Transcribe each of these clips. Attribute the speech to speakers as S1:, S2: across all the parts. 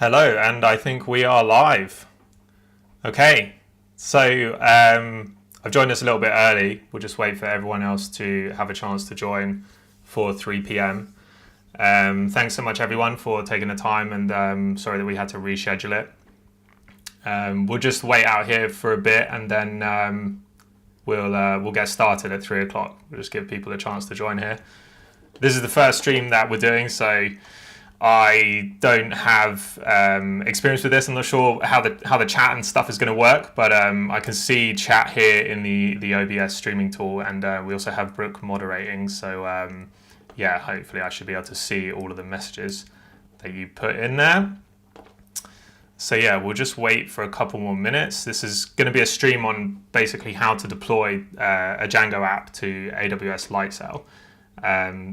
S1: Hello, and I think we are live. Okay, so I've joined us a little bit early. We'll just wait for everyone else to have a chance to join for 3 p.m. Thanks so much, everyone, for taking the time, and sorry that we had to reschedule it. We'll just wait out here for a bit, and then we'll get started at 3 o'clock. We'll just give people a chance to join here. This is the first stream that we're doing, so I don't have experience with this. I'm not sure how the chat and stuff is going to work, but I can see chat here in the OBS streaming tool, and we also have Brooke moderating. So yeah, hopefully I should be able to see all of the messages that you put in there. So yeah, we'll just wait for a couple more minutes. This is going to be a stream on basically how to deploy a Django app to AWS Lightsail.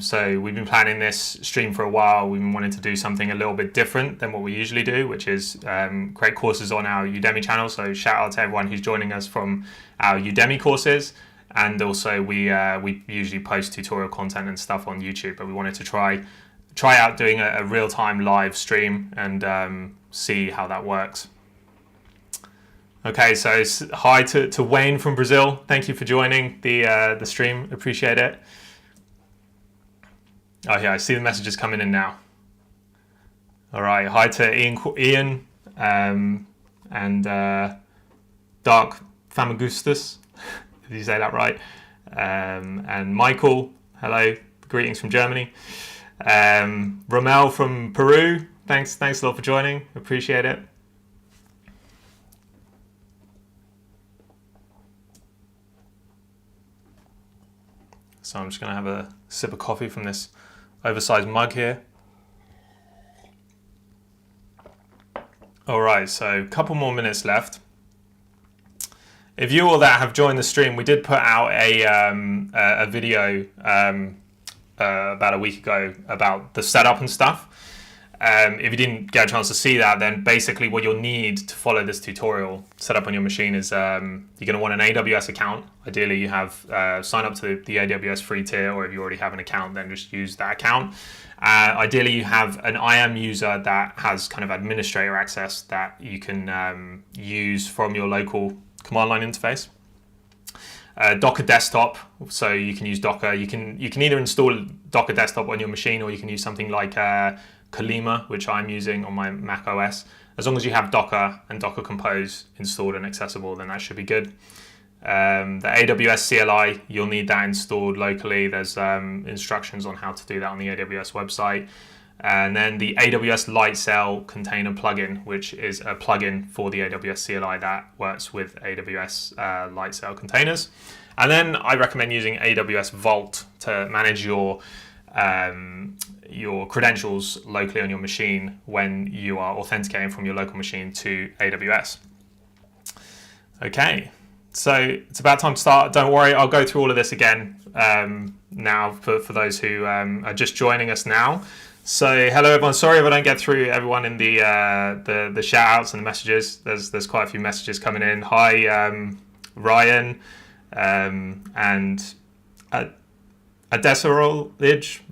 S1: So we've been planning this stream for a while. We've been wanting to do something a little bit different than what we usually do, which is create courses on our Udemy channel. So shout out to everyone who's joining us from our Udemy courses. And also we usually post tutorial content and stuff on YouTube, but we wanted to try out doing a real-time live stream and see how that works. Okay, so hi to Wayne from Brazil. Thank you for joining the stream. Appreciate it. Oh yeah, I see the messages coming in now. All right, hi to Ian and Dark Famagustus, if you say that right, and Michael. Hello, greetings from Germany. Romel from Peru. Thanks a lot for joining. Appreciate it. So I'm just gonna have a sip of coffee from this oversized mug here. All right, so a couple more minutes left. If you all that have joined the stream, we did put out a video about a week ago about the setup and stuff. If you didn't get a chance to see that, then basically what you'll need to follow this tutorial set up on your machine is you're going to want an AWS account. Ideally, you have sign up to the AWS free tier, or if you already have an account, then just use that account. Ideally, you have an IAM user that has kind of administrator access that you can use from your local command line interface. Docker desktop, so you can use Docker. You can either install Docker desktop on your machine, or you can use something like Kalima, which I'm using on my Mac OS. As long as you have Docker and Docker Compose installed and accessible, then that should be good. The AWS CLI, you'll need that installed locally. There's instructions on how to do that on the AWS website. And then the AWS Lightsail container plugin, which is a plugin for the AWS CLI that works with AWS Lightsail containers. And then I recommend using AWS Vault to manage your credentials locally on your machine when you are authenticating from your local machine to AWS. Okay, so it's about time to start. Don't worry, I'll go through all of this again now for those who are just joining us now. So hello everyone. Sorry if I don't get through everyone in the shout outs and the messages. There's quite a few messages coming in. Hi Ryan and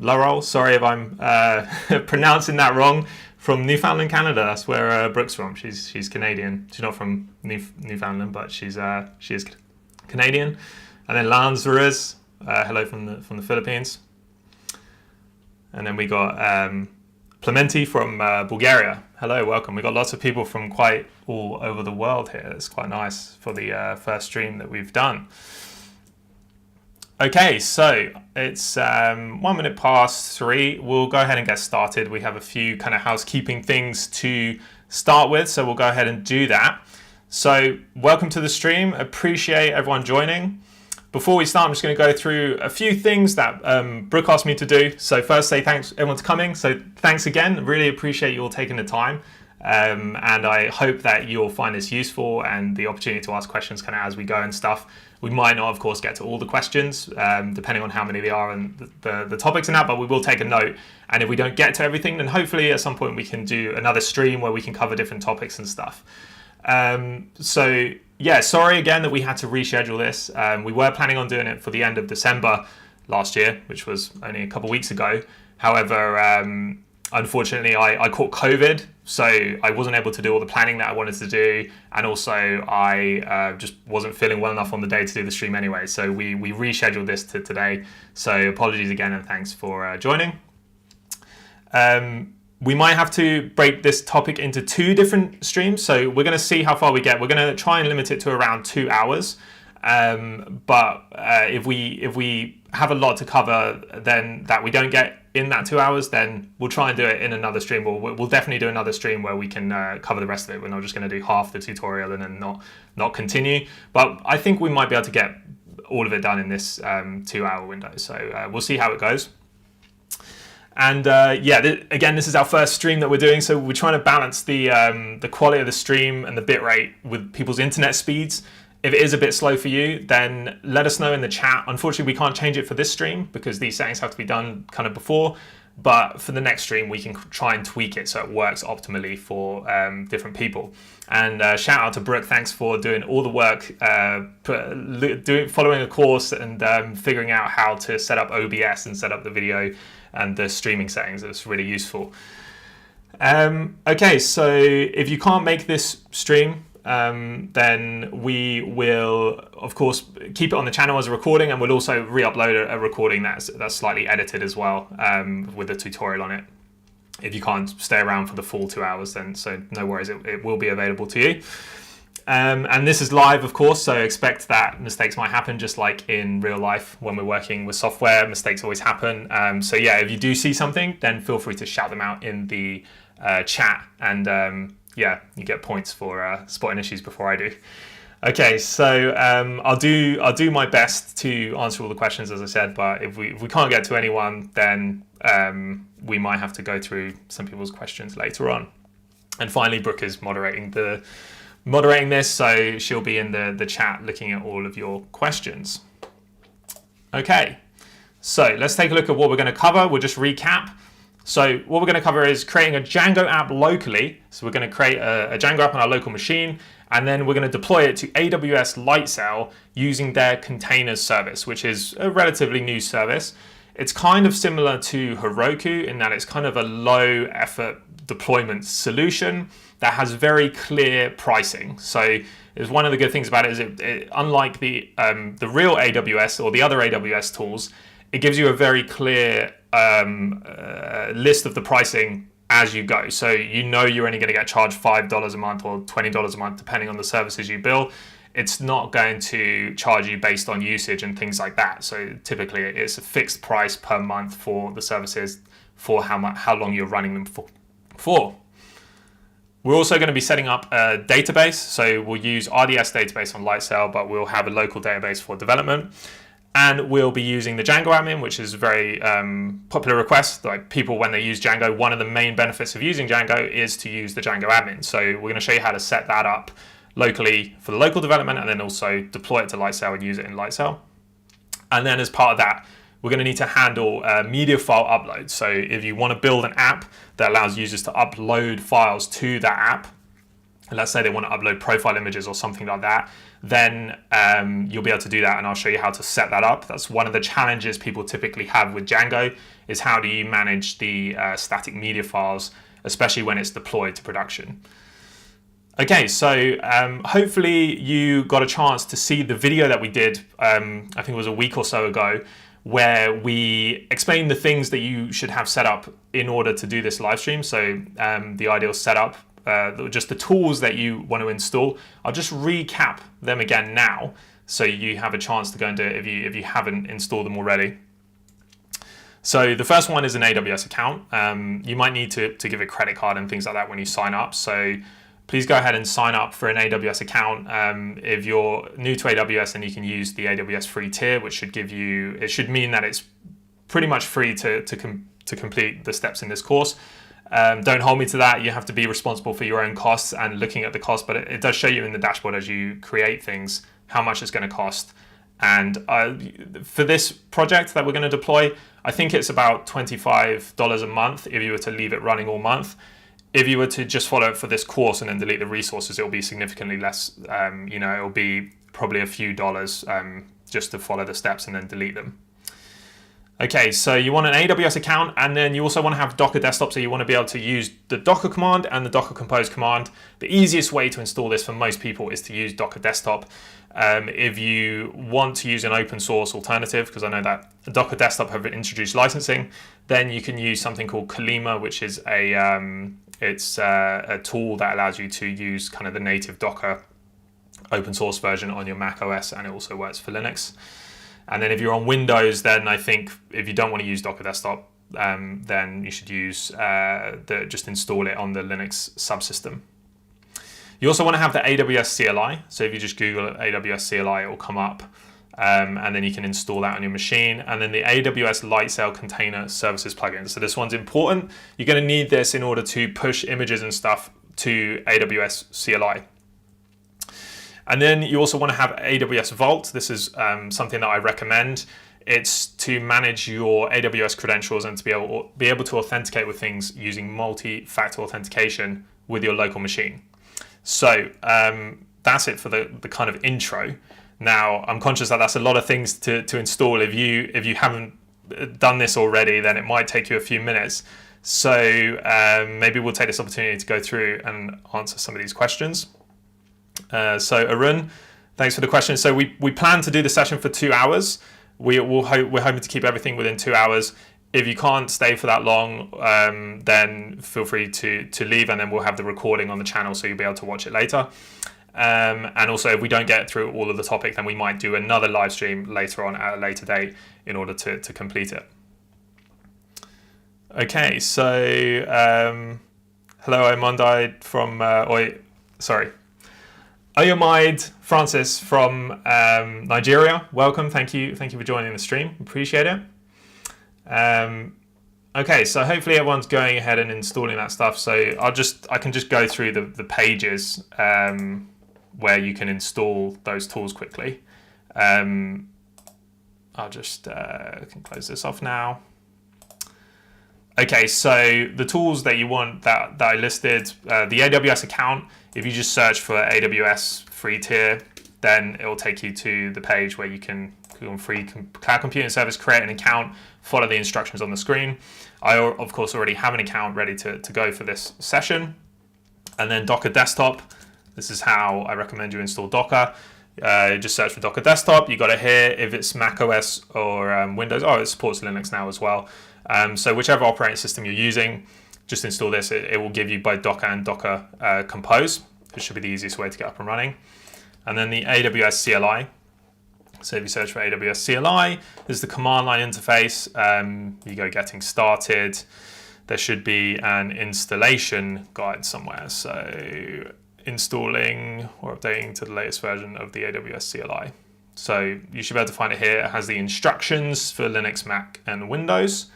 S1: Laurel. Sorry if I'm pronouncing that wrong. From Newfoundland, Canada. That's where Brooke's from. She's Canadian. She's not from Newfoundland, but she is Canadian. And then Lanzares. Hello from the Philippines. And then we got Plementi from Bulgaria. Hello, welcome. We got lots of people from quite all over the world here. It's quite nice for the first stream that we've done. Okay, so it's 1 minute past 3. We'll go ahead and get started. We have a few kind of housekeeping things to start with, so we'll go ahead and do that. So welcome to the stream. Appreciate everyone joining. Before we start, I'm just going to go through a few things that Brooke asked me to do. So first, say thanks everyone's coming. So thanks again. Really appreciate you all taking the time. And I hope that you'll find this useful and the opportunity to ask questions kind of as we go and stuff. We might not, of course, get to all the questions, depending on how many there are and the topics and that, but we will take a note. And if we don't get to everything, then hopefully at some point we can do another stream where we can cover different topics and stuff. So yeah, sorry again that we had to reschedule this. We were planning on doing it for the end of December last year, which was only a couple of weeks ago. However, Unfortunately, I caught COVID, so I wasn't able to do all the planning that I wanted to do, and also I just wasn't feeling well enough on the day to do the stream anyway. So we rescheduled this to today. So apologies again, and thanks for joining. We might have to break this topic into 2 different streams. So we're going to see how far we get. We're going to try and limit it to around 2 hours. But if we have a lot to cover, then that we don't get in that 2 hours, then we'll try and do it in another stream. We'll definitely do another stream where we can cover the rest of it. We're not just going to do half the tutorial and then not continue. But I think we might be able to get all of it done in this 2-hour window. So we'll see how it goes. And again, this is our first stream that we're doing, so we're trying to balance the quality of the stream and the bitrate with people's internet speeds. If it is a bit slow for you, then let us know in the chat. Unfortunately, we can't change it for this stream because these settings have to be done kind of before. But for the next stream, we can try and tweak it so it works optimally for different people. And shout out to Brooke, thanks for doing all the work, following a course and figuring out how to set up OBS and set up the video and the streaming settings. It's really useful. Okay, so if you can't make this stream, then we will, of course, keep it on the channel as a recording, and we'll also re-upload a recording that's slightly edited as well, with a tutorial on it. If you can't stay around for the full 2 hours, then so no worries, it will be available to you. And this is live, of course, so expect that mistakes might happen, just like in real life when we're working with software. Mistakes always happen. So yeah, if you do see something, then feel free to shout them out in the chat, and yeah, you get points for spotting issues before I do. Okay, so I'll do my best to answer all the questions, as I said, but if we can't get to anyone, then we might have to go through some people's questions later on. And finally, Brooke is moderating this, so she'll be in the chat looking at all of your questions. Okay, so let's take a look at what we're going to cover. We'll just recap. So what we're going to cover is creating a Django app locally. So we're going to create a Django app on our local machine, and then we're going to deploy it to AWS Lightsail using their containers service, which is a relatively new service. It's kind of similar to Heroku in that it's kind of a low effort deployment solution that has very clear pricing. So it's one of the good things about it is it unlike the real AWS or the other AWS tools, it gives you a very clear list of the pricing as you go. So you know you're only going to get charged $5 a month or $20 a month, depending on the services you build. It's not going to charge you based on usage and things like that. So typically it's a fixed price per month for the services for how long you're running them for. We're also going to be setting up a database. So we'll use RDS database on Lightsail, but we'll have a local database for development. And we'll be using the Django admin, which is a very popular request. Like people, when they use Django, one of the main benefits of using Django is to use the Django admin. So we're going to show you how to set that up locally for the local development, and then also deploy it to Lightsail and use it in Lightsail. And then as part of that, we're going to need to handle media file upload. So if you want to build an app that allows users to upload files to that app, and let's say they want to upload profile images or something like that, then you'll be able to do that, and I'll show you how to set that up. That's one of the challenges people typically have with Django, is how do you manage the static media files, especially when it's deployed to production. Okay, so hopefully you got a chance to see the video that we did, I think it was a week or so ago, where we explained the things that you should have set up in order to do this live stream. So the ideal setup, just the tools that you want to install. I'll just recap them again now, so you have a chance to go and do it if you haven't installed them already. So the first one is an AWS account. You might need to give a credit card and things like that when you sign up. So please go ahead and sign up for an AWS account. If you're new to AWS, then you can use the AWS free tier, which should give you, it should mean that it's pretty much free to complete the steps in this course. Don't hold me to that. You have to be responsible for your own costs and looking at the cost, but it does show you in the dashboard as you create things how much it's going to cost. And for this project that we're going to deploy, I think it's about $25 a month if you were to leave it running all month. If you were to just follow it for this course and then delete the resources, it'll be significantly less. It'll be probably a few dollars just to follow the steps and then delete them. Okay, so you want an AWS account, and then you also want to have Docker Desktop, so you want to be able to use the Docker command and the Docker Compose command. The easiest way to install this for most people is to use Docker Desktop. If you want to use an open source alternative, because I know that Docker Desktop have introduced licensing, then you can use something called Kalima, which is a tool that allows you to use kind of the native Docker open source version on your Mac OS, and it also works for Linux. And then if you're on Windows, then I think if you don't want to use Docker Desktop, then you should use just install it on the Linux subsystem. You also want to have the AWS CLI. So if you just Google AWS CLI, it will come up, and then you can install that on your machine. And then the AWS Lightsail Container Services plugin. So this one's important. You're going to need this in order to push images and stuff to AWS CLI. And then you also want to have AWS Vault. This is something that I recommend. It's to manage your AWS credentials and to be able to authenticate with things using multi-factor authentication with your local machine. So that's it for the kind of intro. Now, I'm conscious that that's a lot of things to install. If you haven't done this already, then it might take you a few minutes. So maybe we'll take this opportunity to go through and answer some of these questions. So Arun, thanks for the question. So we plan to do the session for 2 hours. We're hoping to keep everything within 2 hours. If you can't stay for that long, then feel free to leave, and then we'll have the recording on the channel so you'll be able to watch it later. And also, if we don't get through all of the topic, then we might do another live stream later on at a later date in order to complete it. Okay, so hello, Omondai from Oyomide Francis from Nigeria. Welcome. Thank you for joining the stream. Appreciate it. Okay, so hopefully everyone's going ahead and installing that stuff. So I can just go through the pages where you can install those tools quickly. I'll just can close this off now. Okay, so the tools that you want that I listed, the AWS account, if you just search for AWS free tier, then it will take you to the page where you can go on free cloud computing service, create an account, follow the instructions on the screen. I, of course, already have an account ready to go for this session. And then Docker Desktop, this is how I recommend you install Docker. Just search for Docker Desktop, you got it here. If it's Mac OS or Windows, it supports Linux now as well. So whichever operating system you're using, just install this. It will give you both Docker and Docker Compose. It should be the easiest way to get up and running. And then the AWS CLI. So if you search for AWS CLI, this is the command line interface. You go getting started. There should be an installation guide somewhere. So installing or updating to the latest version of the AWS CLI. So you should be able to find it here. It has the instructions for Linux, Mac, and Windows.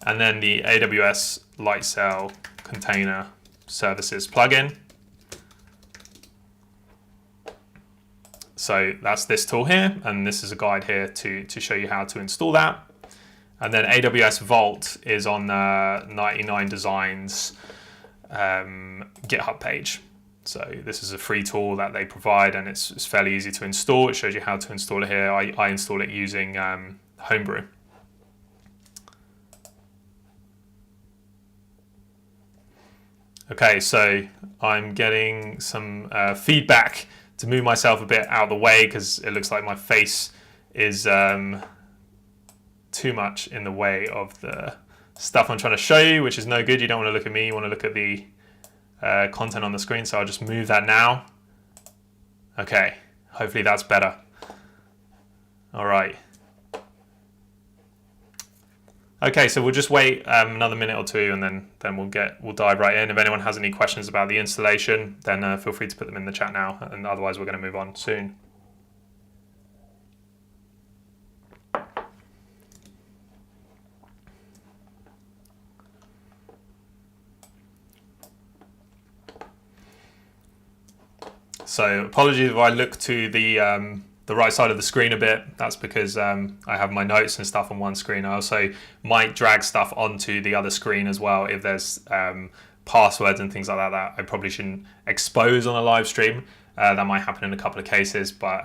S1: And then the AWS Lightsail Container Services plugin. So that's this tool here, and this is a guide here to show you how to install that. And then AWS Vault is on the 99 Designs GitHub page. So this is a free tool that they provide, and it's fairly easy to install. It shows you how to install it here. I install it using Homebrew. Okay, so I'm getting some feedback to move myself a bit out of the way because it looks like my face is too much in the way of the stuff I'm trying to show you, which is no good. You don't want to look at me, you want to look at the content on the screen, so I'll just move that now. Okay, hopefully that's better. All right. Okay, so we'll just wait another minute or two, and then we'll dive right in. If anyone has any questions about the installation, then feel free to put them in the chat now, and otherwise we're going to move on soon. So apologies if I look to the right side of the screen a bit. That's because I have my notes and stuff on one screen. I also might drag stuff onto the other screen as well if there's passwords and things like that I probably shouldn't expose on a live stream. That might happen in a couple of cases, but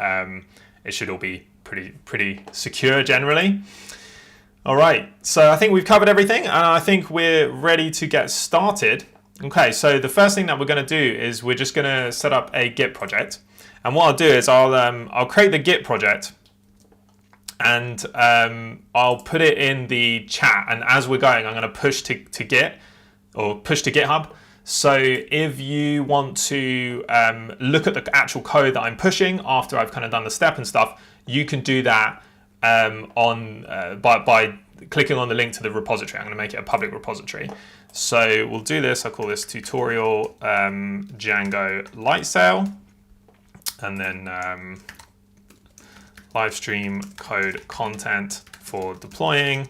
S1: it should all be pretty secure generally. All right, so I think we've covered everything, and I think we're ready to get started. Okay, so the first thing that we're going to do is we're just going to set up a Git project, and what I'll do is I'll create the Git project, and I'll put it in the chat. And as we're going, I'm going to push to Git or push to GitHub. So if you want to look at the actual code that I'm pushing after I've kind of done the step and stuff, you can do that by clicking on the link to the repository. I'm going to make it a public repository. So we'll do this. I'll call this tutorial Django Lightsail, and then live stream code content for deploying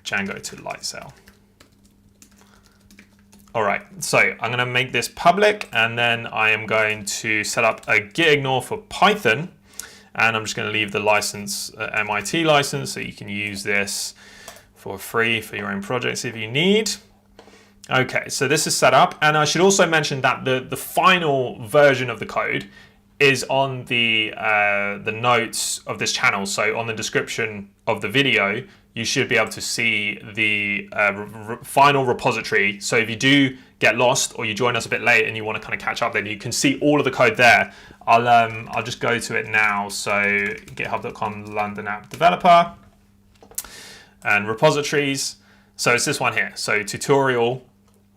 S1: Django to Lightsail. All right, so I'm going to make this public, and then I am going to set up a git ignore for Python, and I'm just going to leave the license, MIT license, so you can use this for free for your own projects if you need. Okay, so this is set up, and I should also mention that the final version of the code is on the notes of this channel. So on the description of the video, you should be able to see the final repository. So if you do get lost or you join us a bit late and you want to kind of catch up, then you can see all of the code there. I'll just go to it now. So github.com London app developer and repositories. So it's this one here. So tutorial,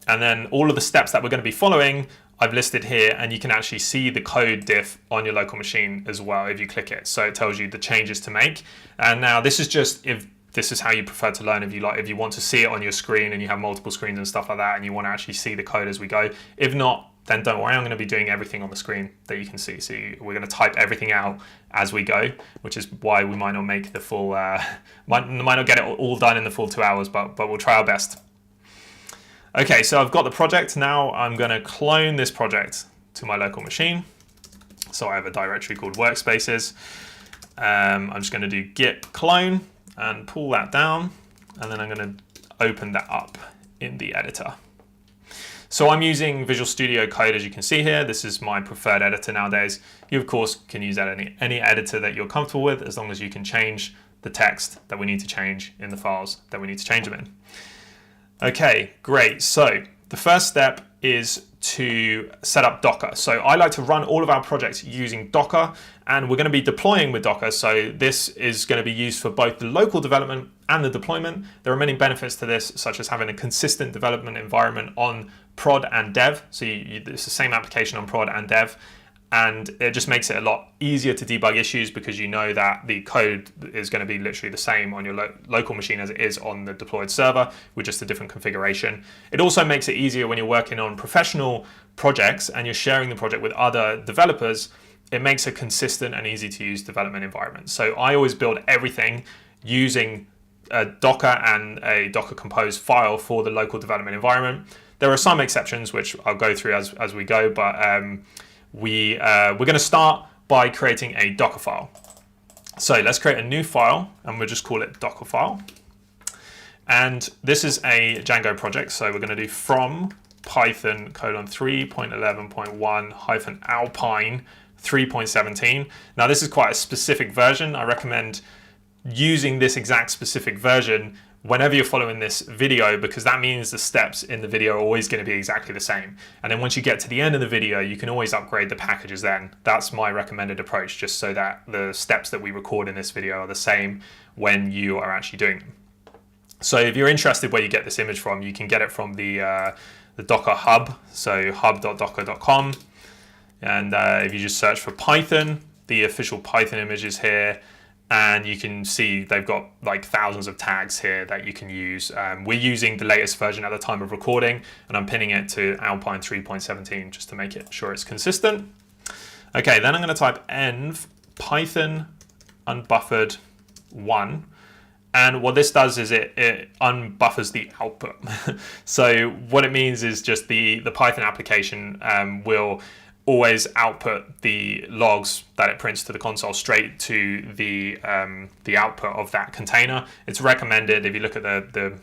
S1: and then all of the steps that we're going to be following I've listed here, and you can actually see the code diff on your local machine as well if you click it. So it tells you the changes to make. And now this is just if this is how you prefer to learn. If you want to see it on your screen and you have multiple screens and stuff like that, and you want to actually see the code as we go. If not, then don't worry, I'm going to be doing everything on the screen that you can see. So we're going to type everything out as we go, which is why we might not make the full, might not get it all done in the full 2 hours, but we'll try our best. Okay, so I've got the project. Now I'm going to clone this project to my local machine. So I have a directory called workspaces. I'm just going to do git clone and pull that down, and then I'm going to open that up in the editor. So I'm using Visual Studio Code, as you can see here. This is my preferred editor nowadays. You of course can use that any editor that you're comfortable with, as long as you can change the text that we need to change in the files that we need to change them in. Okay, great. So the first step is to set up Docker. So I like to run all of our projects using Docker, and we're going to be deploying with Docker. So this is going to be used for both the local development and the deployment. There are many benefits to this, such as having a consistent development environment on prod and dev. So it's the same application on prod and dev. And it just makes it a lot easier to debug issues, because you know that the code is going to be literally the same on your local machine as it is on the deployed server, with just a different configuration. It also makes it easier when you're working on professional projects and you're sharing the project with other developers. It makes a consistent and easy to use development environment. So I always build everything using a Docker and a Docker Compose file for the local development environment. There are some exceptions, which I'll go through as we go, but we're going to start by creating a Docker file. So let's create a new file, and we'll just call it Docker file. And this is a Django project. So we're going to do from Python 3.11.1 hyphen Alpine 3.17. Now this is quite a specific version. I recommend using this exact specific version whenever you're following this video, because that means the steps in the video are always going to be exactly the same. And then once you get to the end of the video, you can always upgrade the packages then. That's my recommended approach, just so that the steps that we record in this video are the same when you are actually doing them. So if you're interested where you get this image from, you can get it from the Docker Hub, so hub.docker.com. And if you just search for Python, the official Python image is here. And you can see they've got like thousands of tags here that you can use. We're using the latest version at the time of recording, and I'm pinning it to Alpine 3.17 just to make it sure it's consistent. Okay, then I'm going to type env python unbuffered 1. And what this does is it unbuffers the output. So what it means is just the Python application will always output the logs that it prints to the console straight to the output of that container. It's recommended, if you look at the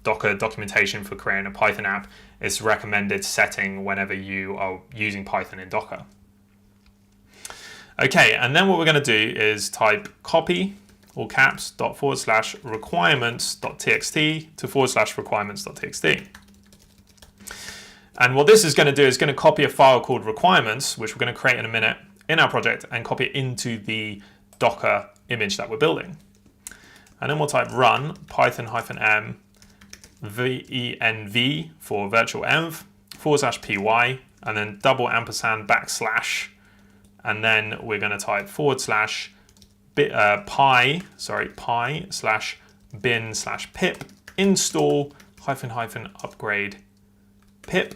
S1: Docker documentation for creating a Python app, it's recommended setting whenever you are using Python in Docker. Okay, and then what we're going to do is type copy all caps, dot forward slash requirements.txt to forward slash requirements.txt. And what this is going to do is going to copy a file called requirements, which we're going to create in a minute in our project, and copy it into the Docker image that we're building. And then we'll type run python-m venv for virtual env /py, and then double ampersand backslash, and then we're going to type forward slash pi slash bin slash pip install -- upgrade pip,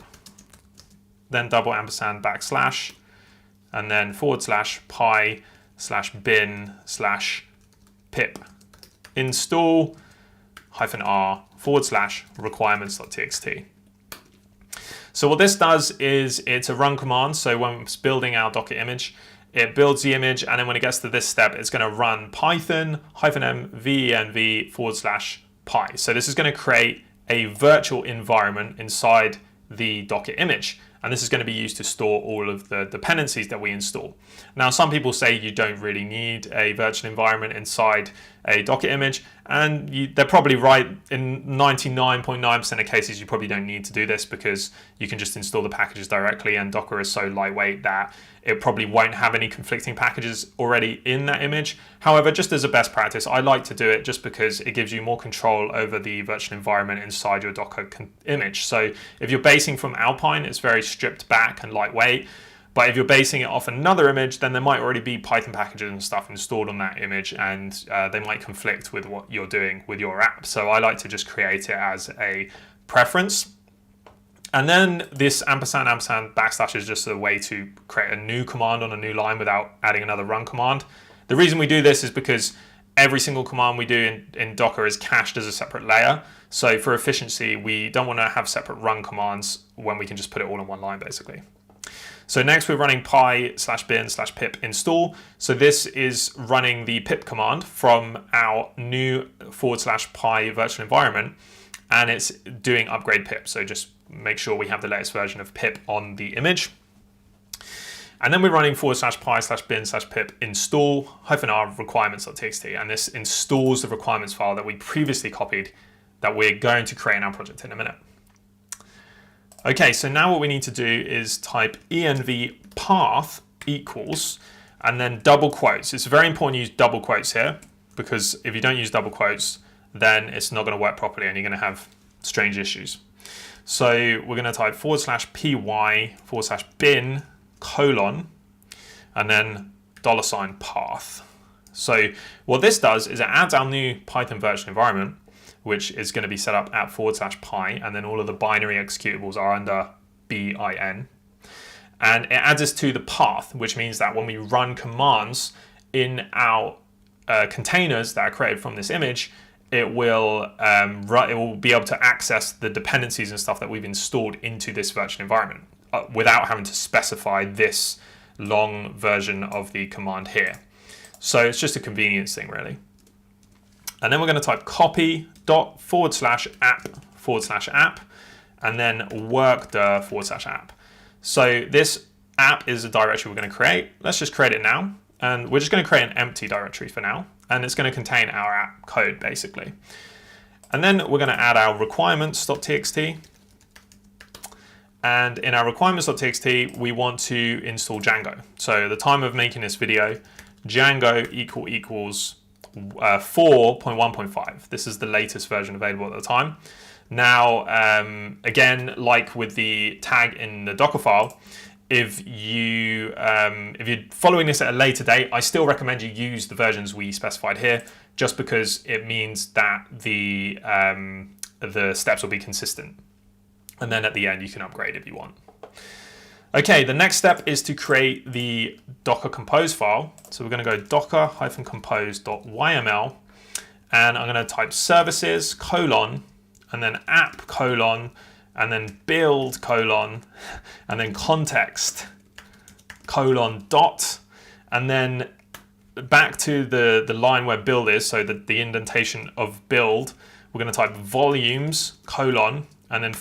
S1: then double ampersand backslash, and then forward slash pi slash bin slash pip install -r forward slash requirements.txt. So what this does is it's a run command. So when it's building our Docker image, it builds the image, and then when it gets to this step, it's going to run python-m venv /pi. So this is going to create a virtual environment inside the Docker image, and this is going to be used to store all of the dependencies that we install. Now, some people say you don't really need a virtual environment inside a Docker image, and they're probably right. In 99.9% of cases, you probably don't need to do this because you can just install the packages directly, and Docker is so lightweight that it probably won't have any conflicting packages already in that image. However, just as a best practice, I like to do it just because it gives you more control over the virtual environment inside your Docker image. So if you're basing from Alpine, it's very stripped back and lightweight. But if you're basing it off another image, then there might already be Python packages and stuff installed on that image, and they might conflict with what you're doing with your app. So I like to just create it as a preference. And then this ampersand backslash is just a way to create a new command on a new line without adding another run command. The reason we do this is because every single command we do in Docker is cached as a separate layer. So for efficiency, we don't want to have separate run commands when we can just put it all in one line, basically. So next we're running pi slash bin slash pip install. So this is running the pip command from our new / pi virtual environment, and it's doing upgrade pip. So just make sure we have the latest version of pip on the image. And then we're running / pi / bin / pip install -r requirements.txt, and this installs the requirements file that we previously copied that we're going to create in our project in a minute. Okay, so now what we need to do is type env path equals, and then double quotes. It's very important to use double quotes here, because if you don't use double quotes, then it's not going to work properly and you're going to have strange issues. So we're going to type /py /bin : and then $path. So what this does is it adds our new Python virtual environment, which is going to be set up at /pi, and then all of the binary executables are under bin. And it adds us to the path, which means that when we run commands in our containers that are created from this image, it will be able to access the dependencies and stuff that we've installed into this virtual environment without having to specify this long version of the command here. So it's just a convenience thing, really. And then we're going to type copy ./app/app, and then work.dir /app. So this app is a directory we're going to create. Let's just create it now. And we're just going to create an empty directory for now. And it's going to contain our app code, basically. And then we're going to add our requirements.txt. And in our requirements.txt, we want to install Django. So at the time of making this video, Django equals 4.1.5. This is the latest version available at the time. Now, again, like with the tag in the Docker file, if you're following this at a later date, I still recommend you use the versions we specified here, just because it means that the steps will be consistent. And then at the end, you can upgrade if you want. Okay, the next step is to create the Docker Compose file. So we're going to go docker-compose.yml, and I'm going to type services : and then app : and then build : and then context : dot, and then back to the line where build is, so the indentation of build, we're going to type volumes : and then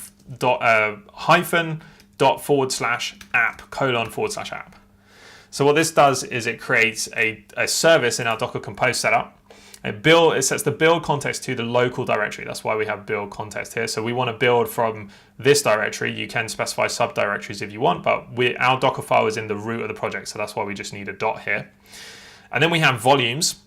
S1: hyphen ./app : app. So what this does is it creates a service in our Docker Compose setup, It sets the build context to the local directory. That's why we have build context here. So we want to build from this directory. You can specify subdirectories if you want, but our Docker file is in the root of the project. So that's why we just need a dot here. And then we have volumes,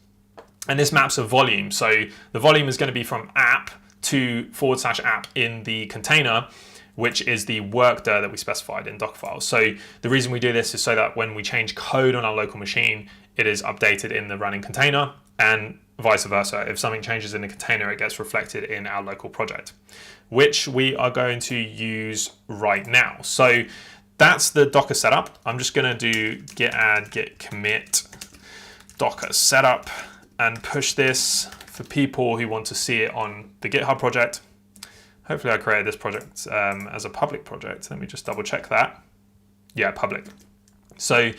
S1: and this maps a volume. So the volume is going to be from app to /app in the container, which is the workdir that we specified in Docker files. So the reason we do this is so that when we change code on our local machine, it is updated in the running container, and vice versa. If something changes in the container, it gets reflected in our local project, which we are going to use right now. So that's the Docker setup. I'm just going to do git add git commit Docker setup and push this for people who want to see it on the GitHub project. Hopefully I created this project as a public project. Let me just double check that. Yeah, public. So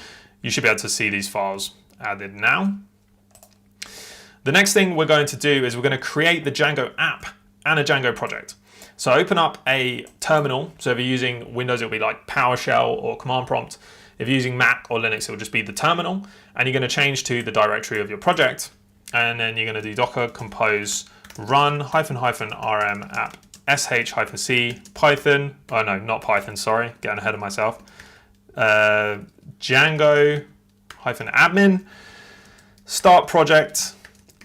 S1: you should be able to see these files added now. The next thing we're going to do is we're going to create the Django app and a Django project. So open up a terminal. So if you're using Windows, it'll be like PowerShell or command prompt. If you're using Mac or Linux, it'll just be the terminal. And you're going to change to the directory of your project. And then you're going to do docker compose run --rm app sh-c python. Oh no, not Python, sorry. Getting ahead of myself. Django -admin start project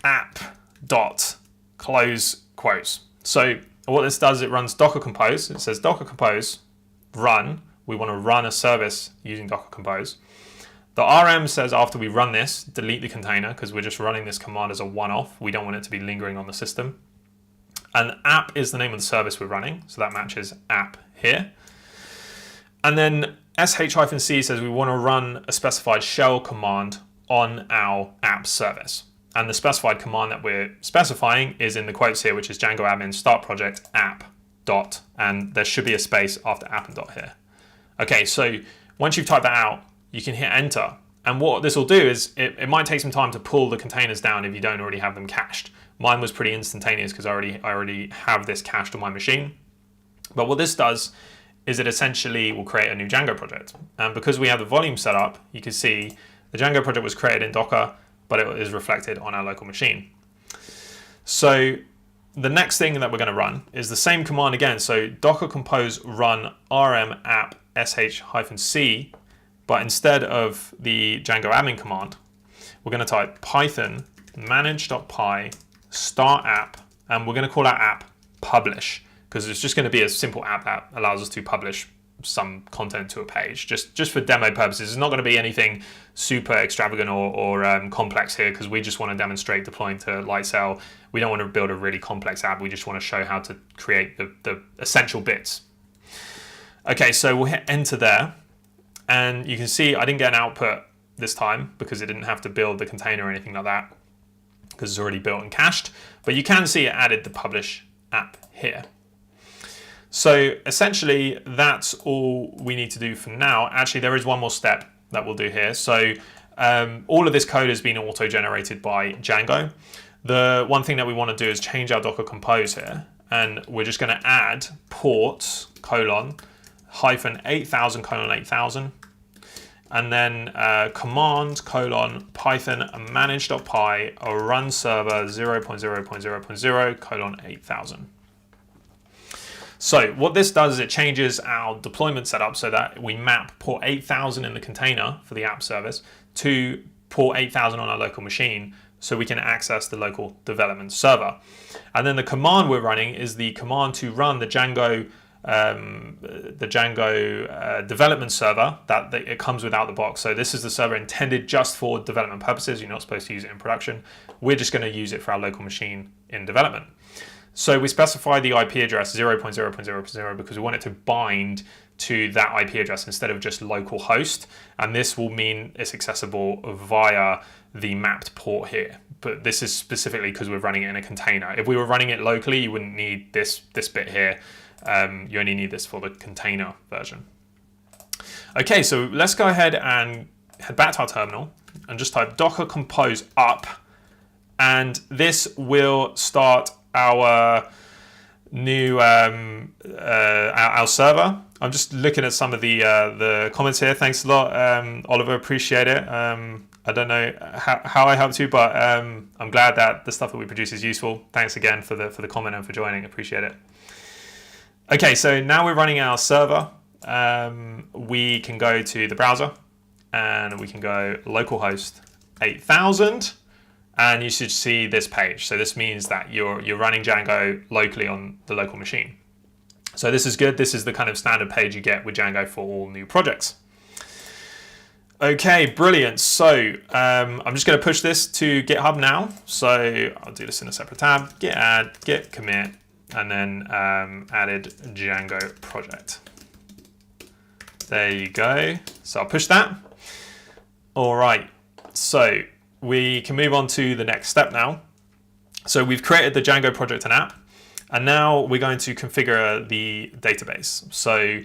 S1: app dot close quotes. So what this does, it runs docker compose. It says docker compose run. We want to run a service using docker compose. The RM says after we run this, delete the container, because we're just running this command as a one-off. We don't want it to be lingering on the system. And app is the name of the service we're running, so that matches app here. And then sh-c says we want to run a specified shell command on our app service. And the specified command that we're specifying is in the quotes here, which is Django admin start project app dot, and there should be a space after app and dot here. Okay, so once you've typed that out, you can hit enter. And what this will do is it might take some time to pull the containers down if you don't already have them cached. Mine was pretty instantaneous because I already have this cached on my machine. But what this does is it essentially will create a new Django project. And because we have the volume set up, you can see the Django project was created in Docker, but it is reflected on our local machine. So the next thing that we're going to run is the same command again. So docker compose run rm app sh-c, but instead of the Django admin command, we're going to type python manage.py start app, and we're going to call our app publish, because it's just going to be a simple app that allows us to publish some content to a page, just for demo purposes. It's not going to be anything super extravagant or complex here, because we just want to demonstrate deploying to Lightsail. We don't want to build a really complex app. We just want to show how to create the essential bits. Okay, so we'll hit enter there, and you can see I didn't get an output this time because it didn't have to build the container or anything like that, because it's already built and cached. But you can see it added the publish app here. So essentially, that's all we need to do for now. Actually, there is one more step that we'll do here. So all of this code has been auto-generated by Django. The one thing that we want to do is change our Docker compose here, and we're just going to add port :-8000:8000, and then command :python manage.py run server 0.0.0.0:8000. So what this does is it changes our deployment setup so that we map port 8000 in the container for the app service to port 8000 on our local machine, so we can access the local development server. And then the command we're running is the command to run the Django development server that it comes without the box. So this is the server intended just for development purposes. You're not supposed to use it in production. We're just going to use it for our local machine in development. So we specify the IP address 0.0.0.0 because we want it to bind to that IP address instead of just local host. And this will mean it's accessible via the mapped port here. But this is specifically because we're running it in a container. If we were running it locally, you wouldn't need this bit here. You only need this for the container version. Okay, so let's go ahead and head back to our terminal and just type docker compose up. And this will start our new our server. I'm just looking at some of the comments here. Thanks a lot, Oliver. Appreciate it. I I don't know how I helped you, but I'm glad that the stuff that we produce is useful. Thanks again for the comment and for joining. Appreciate it. Okay, so now we're running our server. We can go to the browser and we can go localhost 8000, and you should see this page. So this means that you're running Django locally on the local machine. So this is good. This is the kind of standard page you get with Django for all new projects. Okay, brilliant. So I'm just going to push this to GitHub now. So I'll do this in a separate tab, git add, git commit, and then added Django project. There you go. So I'll push that. All right, so we can move on to the next step now. So we've created the Django project and app, and now we're going to configure the database. So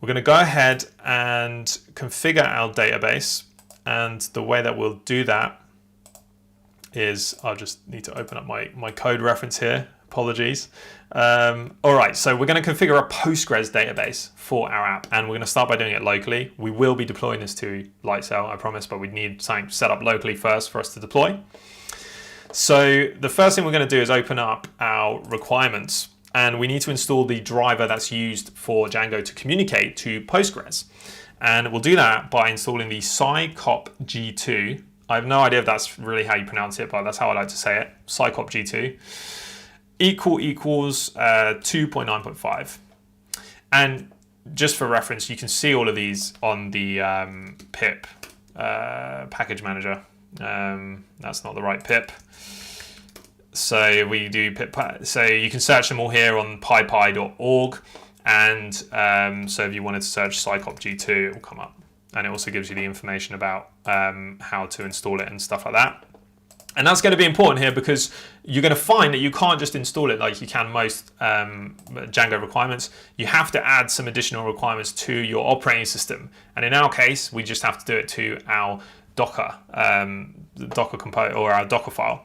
S1: we're going to go ahead and configure our database, and the way that we'll do that is I'll just need to open up my code reference here. Apologies. All right, so we're going to configure a Postgres database for our app, and we're going to start by doing it locally. We will be deploying this to Lightsail, I promise, but we need something set up locally first for us to deploy. So the first thing we're going to do is open up our requirements, and we need to install the driver that's used for Django to communicate to Postgres. And we'll do that by installing the scicop G2. I have no idea if that's really how you pronounce it, but that's how I like to say it, scicop G2. Equals 2.9.5. And just for reference, you can see all of these on the pip package manager. That's not the right pip. So we do pip. So you can search them all here on pypy.org. And so if you wanted to search scicop G2, it will come up. And it also gives you the information about how to install it and stuff like that. And that's going to be important here because you're going to find that you can't just install it like you can most Django requirements. You have to add some additional requirements to your operating system. And in our case, we just have to do it to our Docker, Docker component or our Docker file.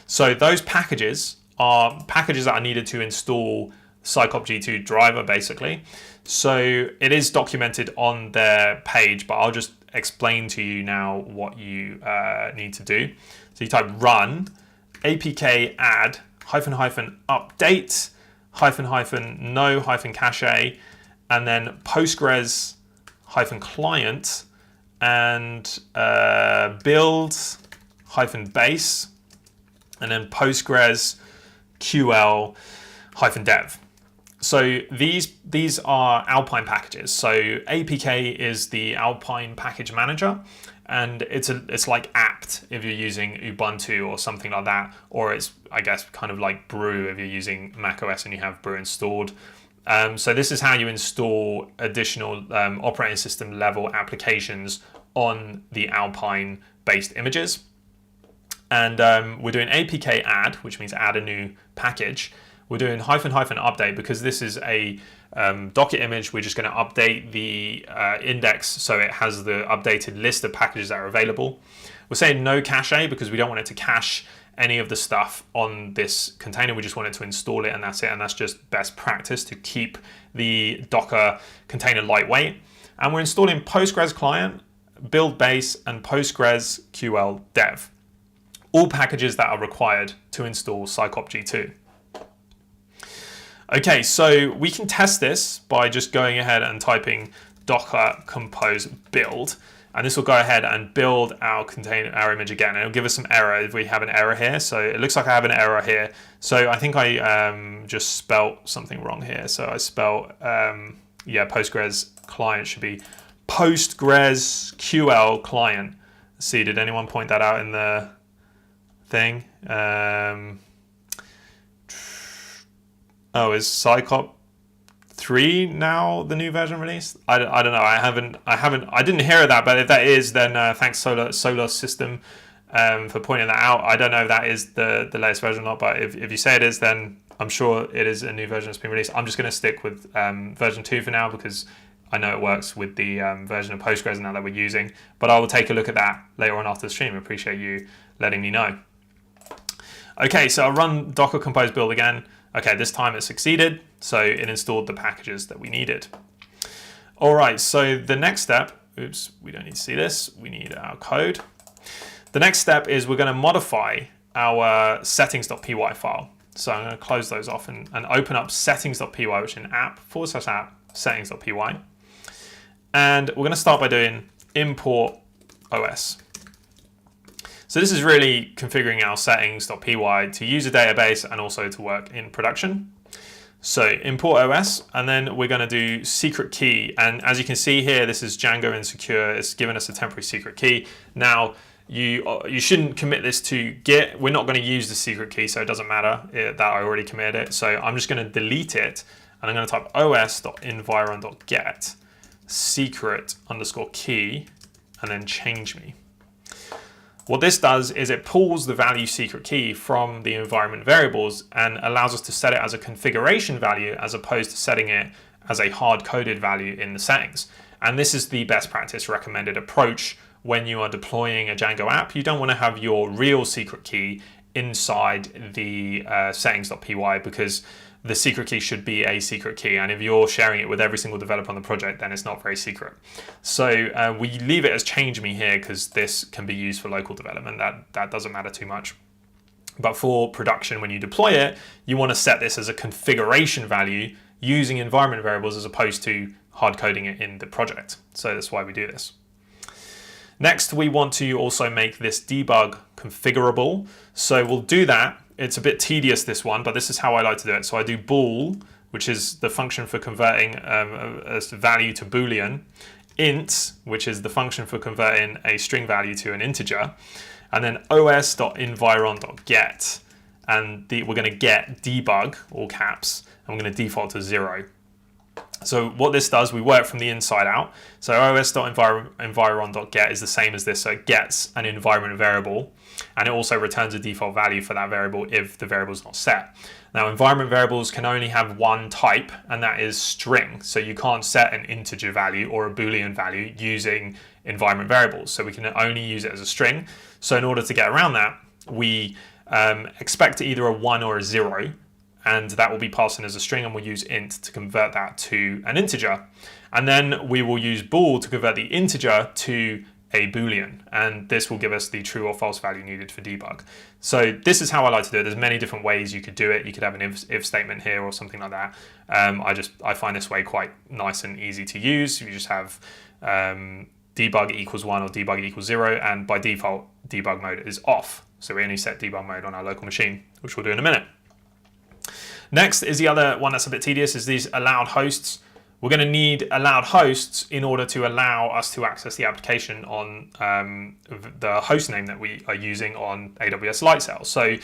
S1: So those packages are packages that are needed to install scicop G2 driver, basically. So it is documented on their page, but I'll just explain to you now what you need to do. So you type run apk add --update --no -cache, and then Postgres -client and build -base, and then Postgres QL -dev. So these are Alpine packages. So APK is the Alpine package manager, and it's like apt if you're using Ubuntu or something like that, or it's, I guess, kind of like brew if you're using macOS and you have brew installed. So this is how you install additional operating system level applications on the Alpine based images. And we're doing APK add, which means add a new package. We're doing --update because this is a Docker image. We're just going to update the index so it has the updated list of packages that are available. We're saying no cache because we don't want it to cache any of the stuff on this container. We just want it to install it, and that's it. And that's just best practice to keep the Docker container lightweight. And we're installing Postgres client, build base, and Postgres QL dev. All packages that are required to install scicop G2. Okay, so we can test this by just going ahead and typing docker compose build, and this will go ahead and build our container, our image again, and it'll give us some error if we have an error here. So it looks like I have an error here. So I think I just spelt something wrong here. So I spelled, Postgres client should be Postgres QL client. Let's see, did anyone point that out in the thing? Is scicop 3 now the new version released? I don't know. I didn't hear that, but if that is, then thanks Solar System for pointing that out. I don't know if that is the latest version or not, but if you say it is, then I'm sure it is a new version that's been released. I'm just going to stick with version 2 for now because I know it works with the version of Postgres now that we're using. But I will take a look at that later on after the stream. I appreciate you letting me know. Okay, so I'll run docker compose build again. Okay, this time it succeeded, so it installed the packages that we needed. All right, so the next step, oops, we don't need to see this. We need our code. The next step is we're going to modify our settings.py file. So I'm going to close those off and open up settings.py, which is app/app settings.py. And we're going to start by doing import OS. So this is really configuring our settings.py to use a database and also to work in production. So import OS, and then we're going to do secret key. And as you can see here, this is Django Insecure. It's given us a temporary secret key. Now, you shouldn't commit this to Git. We're not going to use the secret key, so it doesn't matter that I already committed it. So I'm just going to delete it, and I'm going to type os.environ.get secret_key, and then change me. What this does is it pulls the value secret key from the environment variables and allows us to set it as a configuration value as opposed to setting it as a hard-coded value in the settings. And this is the best practice recommended approach when you are deploying a Django app. You don't want to have your real secret key inside the settings.py because the secret key should be a secret key, and if you're sharing it with every single developer on the project, then it's not very secret. So we leave it as change me here because this can be used for local development. That doesn't matter too much. But for production, when you deploy it, you want to set this as a configuration value using environment variables as opposed to hard coding it in the project. So that's why we do this. Next, we want to also make this debug configurable. So we'll do that. It's a bit tedious, this one, but this is how I like to do it. So I do bool, which is the function for converting a value to Boolean, int, which is the function for converting a string value to an integer, and then os.environ.get, and we're going to get debug, all caps, and we're going to default to 0. So what this does, we work from the inside out. So os.environ.get is the same as this, so it gets an environment variable, and it also returns a default value for that variable if the variable is not set. Now, environment variables can only have one type, and that is string. So you can't set an integer value or a Boolean value using environment variables. So we can only use it as a string. So in order to get around that, we expect either a 1 or a 0, and that will be passed in as a string, and we'll use int to convert that to an integer. And then we will use bool to convert the integer to a Boolean, and this will give us the true or false value needed for debug. So this is how I like to do it. There's many different ways you could do it. You could have an if statement here or something like that. I find this way quite nice and easy to use. You just have debug equals 1 or debug equals 0, and by default debug mode is off. So we only set debug mode on our local machine, which we'll do in a minute. Next is the other one that's a bit tedious, is these allowed hosts. We're going to need allowed hosts in order to allow us to access the application on the host name that we are using on AWS Lightsail. So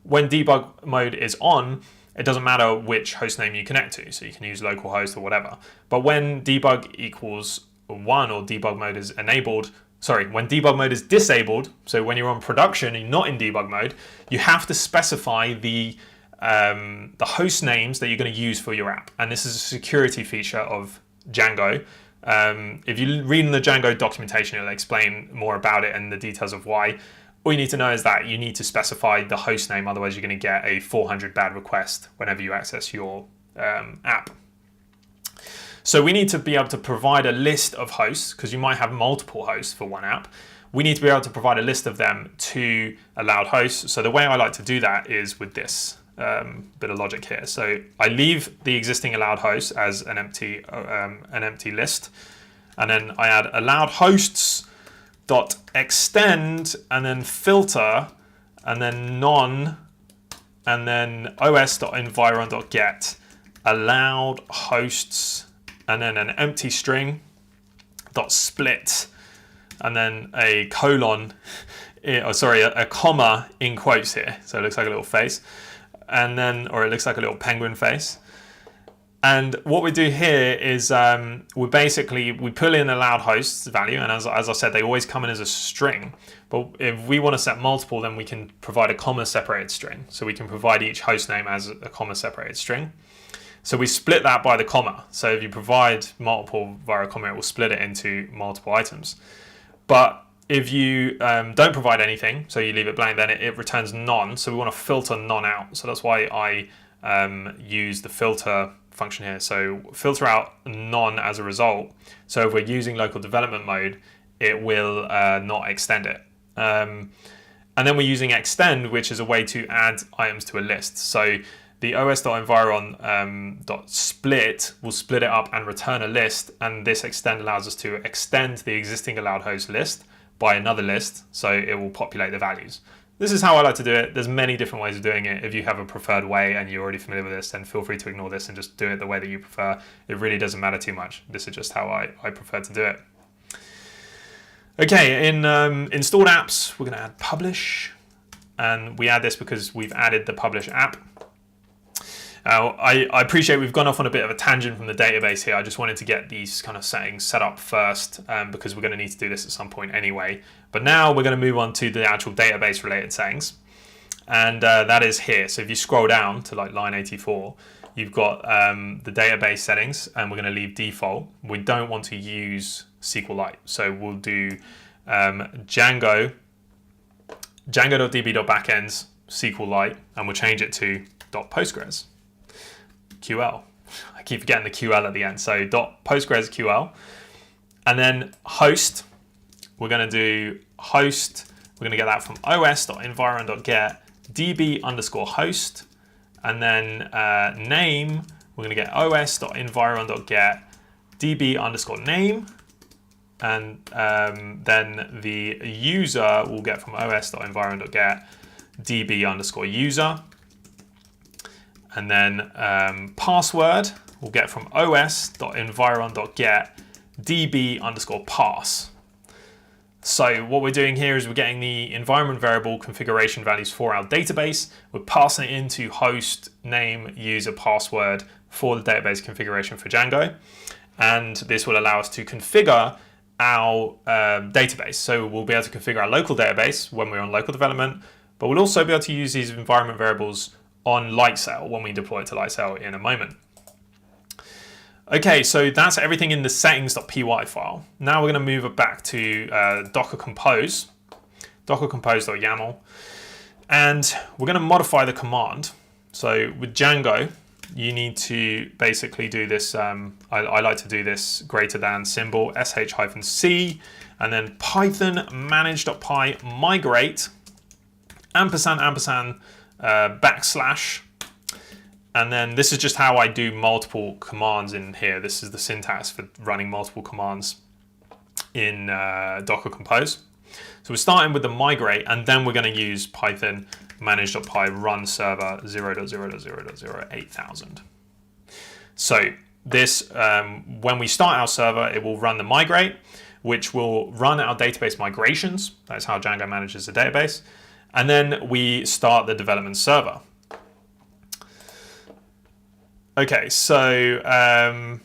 S1: when debug mode is on, it doesn't matter which host name you connect to. So you can use localhost or whatever. But when debug equals 1 or debug mode is enabled, when debug mode is disabled, so when you're on production and not in debug mode, you have to specify the host names that you're going to use for your app. And this is a security feature of Django. If you read in the Django documentation, it'll explain more about it and the details of why. All you need to know is that you need to specify the host name, otherwise you're going to get a 400 bad request whenever you access your app. So we need to be able to provide a list of hosts, because you might have multiple hosts for one app. We need to be able to provide a list of them to allowed hosts. So the way I like to do that is with this bit of logic here. So I leave the existing allowed hosts as an empty list, and then I add allowed hosts dot extend, and then filter, and then none, and then os.environ.get allowed hosts, and then an empty string dot split, and then a colon, a comma in quotes here. So it looks like a little face. And then, or it looks like a little penguin face. And what we do here is we pull in allowed hosts value, and as I said, they always come in as a string. But if we want to set multiple, then we can provide a comma separated string. So we can provide each host name as a comma separated string. So we split that by the comma. So if you provide multiple via a comma, it will split it into multiple items. But if you don't provide anything, so you leave it blank, then it returns none. So we want to filter none out. So that's why I use the filter function here. So filter out none as a result. So if we're using local development mode, it will not extend it. And then we're using extend, which is a way to add items to a list. So the os.environ.split will split it up and return a list. And this extend allows us to extend the existing allowed host list by another list. So it will populate the values. This is how I like to do it. There's many different ways of doing it. If you have a preferred way and you're already familiar with this, then feel free to ignore this and just do it the way that you prefer. It really doesn't matter too much. This is just how I prefer to do it. Okay, in installed apps, we're going to add publish. And we add this because we've added the publish app. I appreciate we've gone off on a bit of a tangent from the database here. I just wanted to get these kind of settings set up first because we're going to need to do this at some point anyway. But now we're going to move on to the actual database related settings. And that is here. So if you scroll down to like line 84, you've got the database settings, and we're going to leave default. We don't want to use SQLite. So we'll do Django.db.backends SQLite, and we'll change it to .postgres QL. I keep forgetting the QL at the end. So .postgres QL, and then host. We're going to do host. We're going to get that from os.environ.get db_host, and then name. We're going to get os.environ.get db_name. And then the user will get from os.environ.get db_user. And then password will get from os.environ.get db_pass. So what we're doing here is we're getting the environment variable configuration values for our database. We're passing it into host, name, user, password for the database configuration for Django. And this will allow us to configure our database. So we'll be able to configure our local database when we're on local development, but we'll also be able to use these environment variables on Lightsail when we deploy it to Lightsail in a moment. Okay, so that's everything in the settings.py file. Now we're going to move it back to Docker Compose, dockercompose.yaml, and we're going to modify the command. So with Django, you need to basically do this. I like to do this greater than symbol sh-c, and then Python manage.py migrate ampersand backslash. And then this is just how I do multiple commands in here. This is the syntax for running multiple commands in Docker Compose. So we're starting with the migrate, and then we're going to use Python manage.py run server 0.0.0.0.8000. So this, when we start our server, it will run the migrate, which will run our database migrations. That's how Django manages the database. And then we start the development server. Okay, so I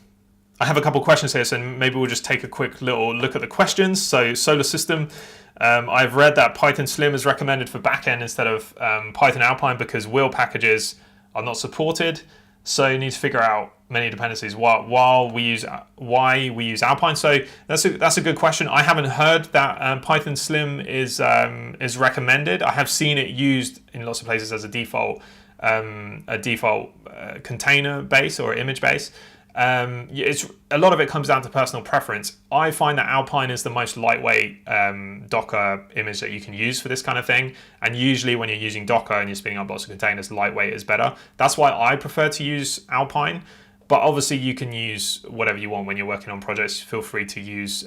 S1: have a couple questions here, so maybe we'll just take a quick little look at the questions. So Solar System, I've read that Python Slim is recommended for backend instead of Python Alpine because wheel packages are not supported. So you need to figure out many dependencies why we use Alpine. So that's a good question. I haven't heard that Python Slim is recommended. I have seen it used in lots of places as a default container base or image base. It's a lot of it comes down to personal preference. I find that Alpine is the most lightweight Docker image that you can use for this kind of thing. And usually when you're using Docker and you're spinning up lots of containers, lightweight is better. That's why I prefer to use Alpine. But obviously you can use whatever you want when you're working on projects. Feel free to use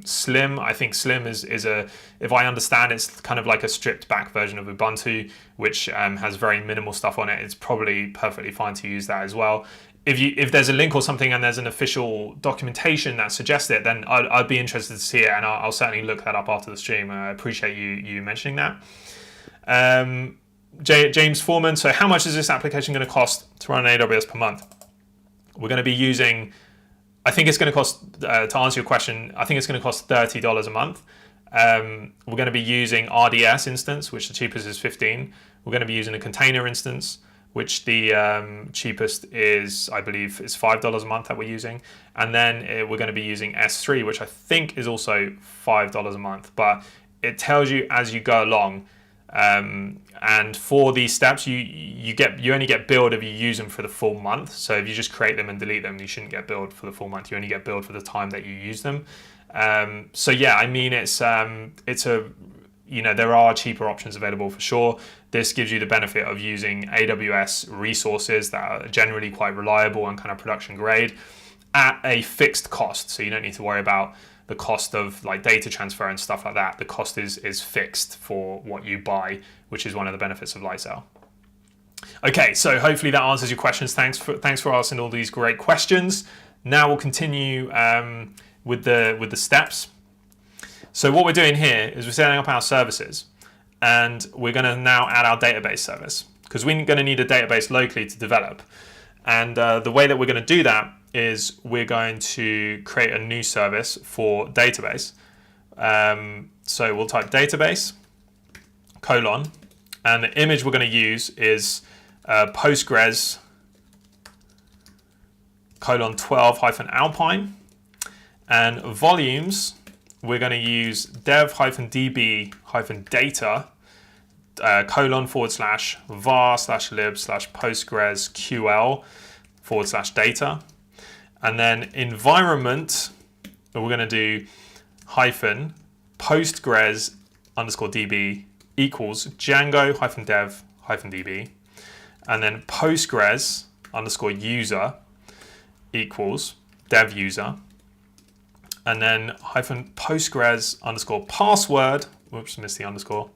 S1: Slim. I think Slim is if I understand, it's kind of like a stripped back version of Ubuntu, which has very minimal stuff on it. It's probably perfectly fine to use that as well. If there's a link or something and there's an official documentation that suggests it, then I'd be interested to see it, and I'll certainly look that up after the stream. I appreciate you mentioning that. James Foreman, so how much is this application going to cost to run AWS per month? We're going to be using, I think it's going to cost, to answer your question, I think it's going to cost $30 a month. We're going to be using RDS instance, which the cheapest is 15. We're going to be using a container instance, which the cheapest is, I believe, is $5 a month that we're using. And then we're going to be using S3, which I think is also $5 a month. But it tells you as you go along. And for these steps, you only get billed if you use them for the full month. So if you just create them and delete them, you shouldn't get billed for the full month. You only get billed for the time that you use them. So yeah, I mean, it's a there are cheaper options available for sure. This gives you the benefit of using AWS resources that are generally quite reliable and kind of production grade at a fixed cost. So you don't need to worry about the cost of like data transfer and stuff like that. The cost is fixed for what you buy, which is one of the benefits of Lightsail. Okay, so hopefully that answers your questions. Thanks for asking all these great questions. Now we'll continue with the steps. So what we're doing here is we're setting up our services, and we're going to now add our database service because we're going to need a database locally to develop. And the way that we're going to do that is we're going to create a new service for database. So we'll type database, : and the image we're going to use is Postgres : 12-Alpine, and volumes we're going to use dev-db-data : /var/lib/postgresql/data. And then environment, we're going to do -postgres_db equals Django-dev-db. And then Postgres_user equals dev user. And then -Postgres_password, whoops, missed the underscore.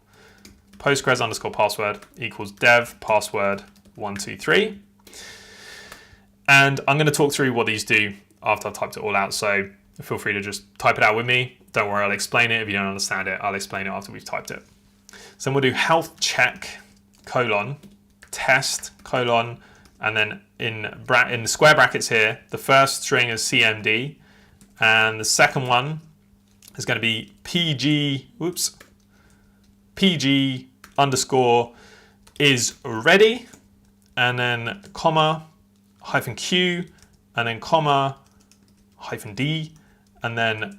S1: Postgres_password equals dev password 123. And I'm going to talk through what these do after I've typed it all out. So feel free to just type it out with me. Don't worry, I'll explain it. If you don't understand it, I'll explain it after we've typed it. So we'll do health check : test : and then in the square brackets here, the first string is CMD, and the second one is going to be PG underscore is ready, and then comma -Q, and then comma -D, and then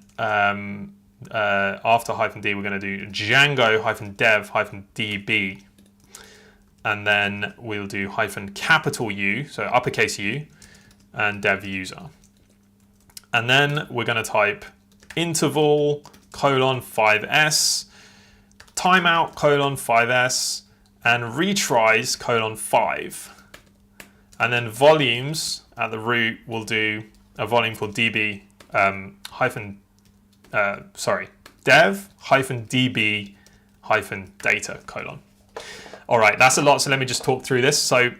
S1: after -D we're going to do Django-dev-db, and then we'll do -U, so uppercase U, and dev user. And then we're going to type interval : 5s, timeout : 5s, and retries : 5. And then volumes at the root, we'll do a volume called dev-db-data : All right, that's a lot, so let me just talk through this. So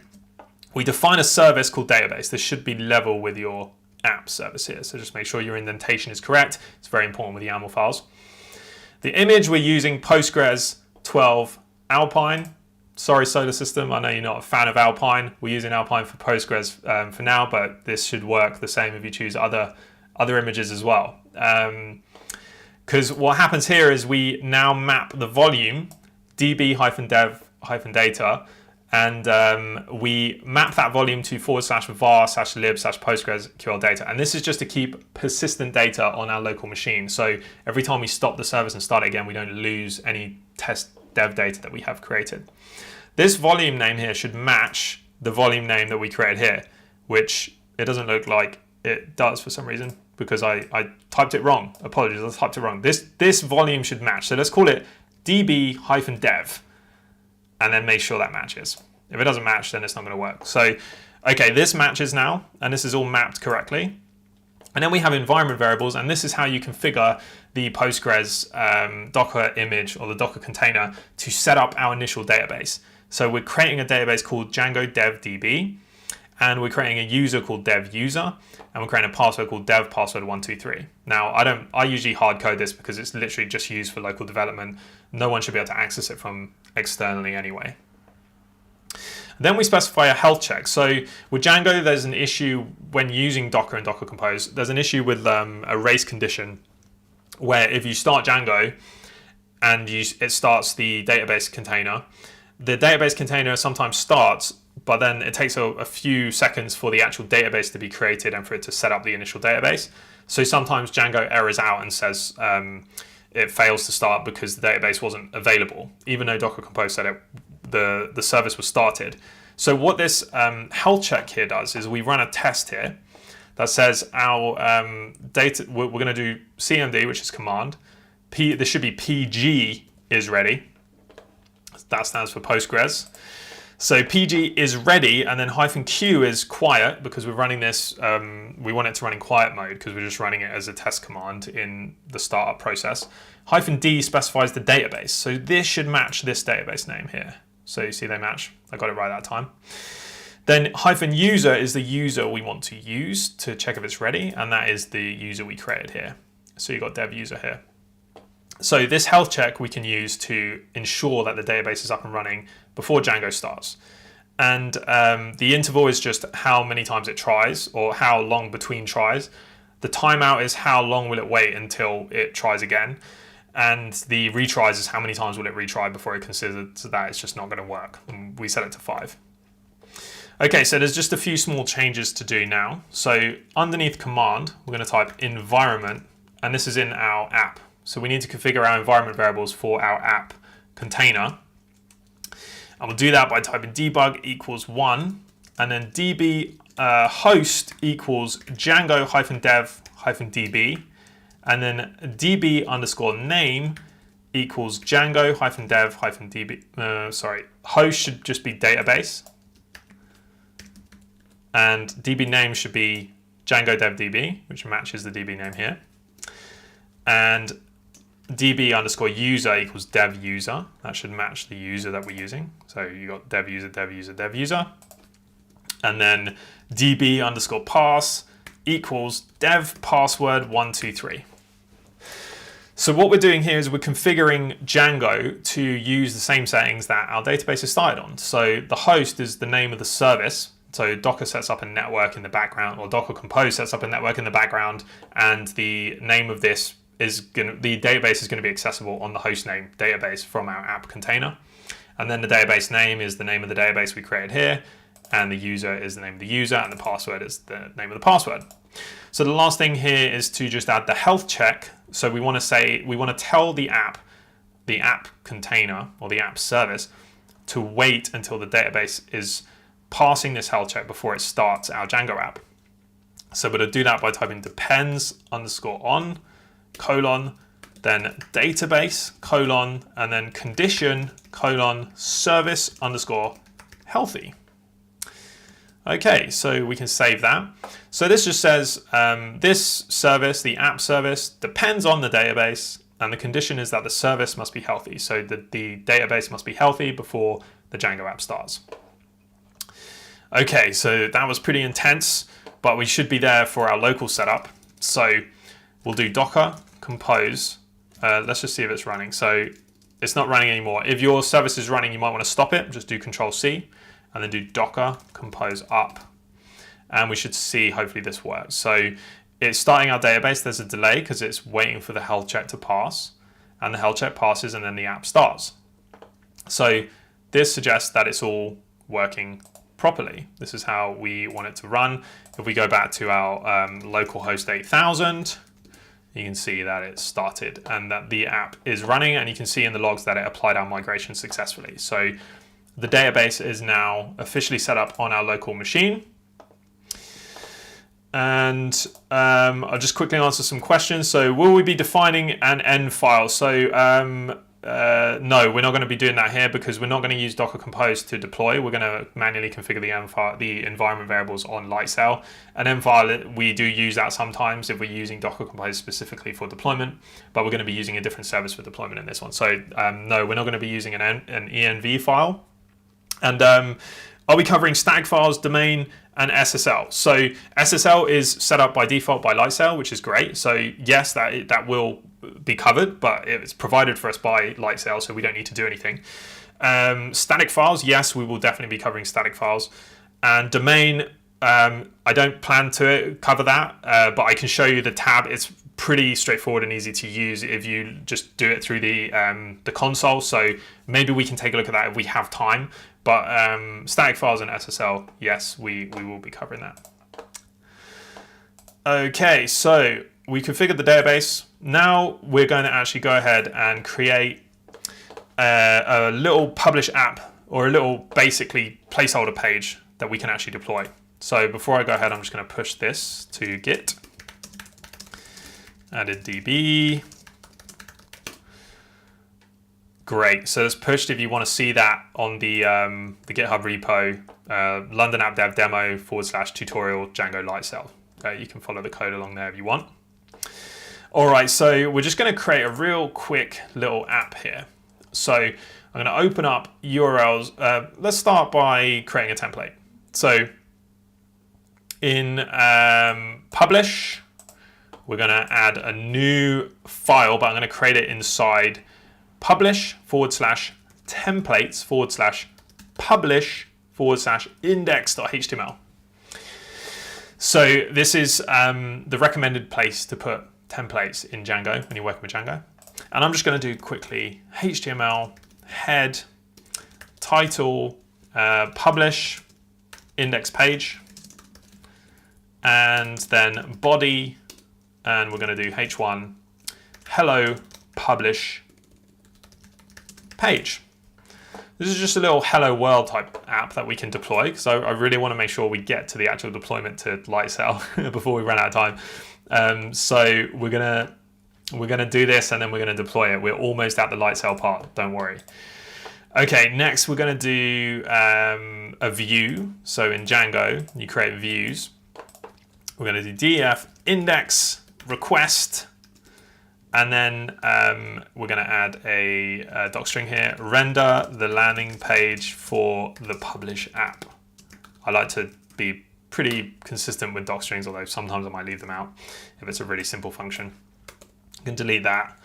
S1: we define a service called database. This should be level with your app service here. So just make sure your indentation is correct. It's very important with the YAML files. The image we're using Postgres 12 Alpine. Sorry, Solar System, I know you're not a fan of Alpine. We're using Alpine for Postgres for now, but this should work the same if you choose other images as well. Because what happens here is we now map the volume db-dev-data, and we map that volume to /var/lib/postgresql data. And this is just to keep persistent data on our local machine. So every time we stop the service and start it again, we don't lose any test dev data that we have created. This volume name here should match the volume name that we created here, which it doesn't look like it does for some reason because I typed it wrong. Apologies, I typed it wrong. This volume should match. So let's call it db-dev. And then make sure that matches. If it doesn't match, then it's not going to work. So, okay, this matches now, and this is all mapped correctly. And then we have environment variables, and this is how you configure the Postgres Docker image or the Docker container to set up our initial database. So we're creating a database called Django DevDB, and we're creating a user called dev user, and we're creating a password called dev password 123. Now, I usually hard code this because it's literally just used for local development. No one should be able to access it from externally anyway. Then we specify a health check. So with Django, there's an issue when using Docker and Docker Compose. There's an issue with a race condition where if you start Django and it starts the database container sometimes starts, but then it takes a few seconds for the actual database to be created and for it to set up the initial database. So sometimes Django errors out and says it fails to start because the database wasn't available, even though Docker Compose said the service was started. So what this health check here does is we run a test here that says our data, we're going to do CMD, which is command. This should be PG is ready. That stands for Postgres. So PG is ready, and then -q is quiet because we're running this, we want it to run in quiet mode because we're just running it as a test command in the startup process. -d specifies the database. So this should match this database name here. So you see they match. I got it right that time. Then -user is the user we want to use to check if it's ready, and that is the user we created here. So you've got dev user here. So this health check we can use to ensure that the database is up and running before Django starts. And the interval is just how many times it tries or how long between tries. The timeout is how long will it wait until it tries again. And the retries is how many times will it retry before it considers that it's just not going to work. And we set it to 5. Okay, so there's just a few small changes to do now. So underneath command, we're going to type environment, and this is in our app. So we need to configure our environment variables for our app container. And we'll do that by typing debug equals 1, and then db host equals Django-dev-db, and then db underscore name equals Django-dev-db. Host should just be database, and db name should be Django dev db, which matches the db name here. And db underscore user equals dev user. That should match the user that we're using. So you got dev user, dev user, dev user. And then db underscore pass equals dev password 123. So what we're doing here is we're configuring Django to use the same settings that our database is started on. So the host is the name of the service. So Docker sets up a network in the background, or Docker Compose sets up a network in the background, and the name of this the database is going to be accessible on the hostname database from our app container. And then the database name is the name of the database we created here, and the user is the name of the user, and the password is the name of the password. So the last thing here is to just add the health check. So we want to tell the app container or the app service to wait until the database is passing this health check before it starts our Django app. So we're going to do that by typing depends underscore on colon, then database colon, and then condition colon service underscore healthy. Okay, so we can save that. So this just says this service, the app service, depends on the database, and the condition is that the service must be healthy. So the database must be healthy before the Django app starts. Okay, so that was pretty intense, but we should be there for our local setup. So we'll do Docker compose. Let's just see if it's running. So it's not running anymore. If your service is running, you might want to stop it. Just do Control-C and then do Docker compose up. And we should see, hopefully this works. So it's starting our database. There's a delay because it's waiting for the health check to pass. And the health check passes and then the app starts. So this suggests that it's all working properly. This is how we want it to run. If we go back to our localhost 8000, you can see that it started and that the app is running, and you can see in the logs that it applied our migration successfully. So the database is now officially set up on our local machine. And I'll just quickly answer some questions. So will we be defining an end file? So no, we're not going to be doing that here because we're not going to use Docker Compose to deploy. We're going to manually configure the environment variables on Lightsail. An env file, we do use that sometimes if we're using Docker Compose specifically for deployment, but we're going to be using a different service for deployment in this one. So no, we're not going to be using an env file. And are we covering static files, domain, and SSL? So SSL is set up by default by Lightsail, which is great. So yes, that will be covered, but it's provided for us by Lightsail, so we don't need to do anything. Static files, yes, we will definitely be covering static files. And domain, I don't plan to cover that, but I can show you the tab. It's pretty straightforward and easy to use if you just do it through the console. So maybe we can take a look at that if we have time. But static files and SSL, yes, we will be covering that. Okay, so we configured the database. Now we're going to actually go ahead and create a little publish app, or a little basically placeholder page that we can actually deploy. So before I go ahead, I'm just going to push this to Git, added DB, Great. So that's pushed. If you want to see that on the GitHub repo, London App Dev Demo /tutorial Django Lightsail. You can follow the code along there if you want. All right, so we're just going to create a real quick little app here. So I'm going to open up URLs. Let's start by creating a template. So in publish, we're going to add a new file, but I'm going to create it inside publish /templates /publish /index.html. So this is the recommended place to put templates in Django when you're working with Django. And I'm just going to do quickly HTML, head, title, publish, index page, and then body, and we're going to do h1, hello, publish, page. This is just a little hello world type app that we can deploy, because I really want to make sure we get to the actual deployment to Lightsail before we run out of time. So we're gonna do this, and then we're gonna deploy it. We're almost at the Lightsail part, don't worry. Okay, next we're gonna do a view. So in Django, you create views. We're gonna do def index request, and then we're going to add a docstring here, render the landing page for the publish app. I like to be pretty consistent with docstrings, although sometimes I might leave them out if it's a really simple function. You can delete that.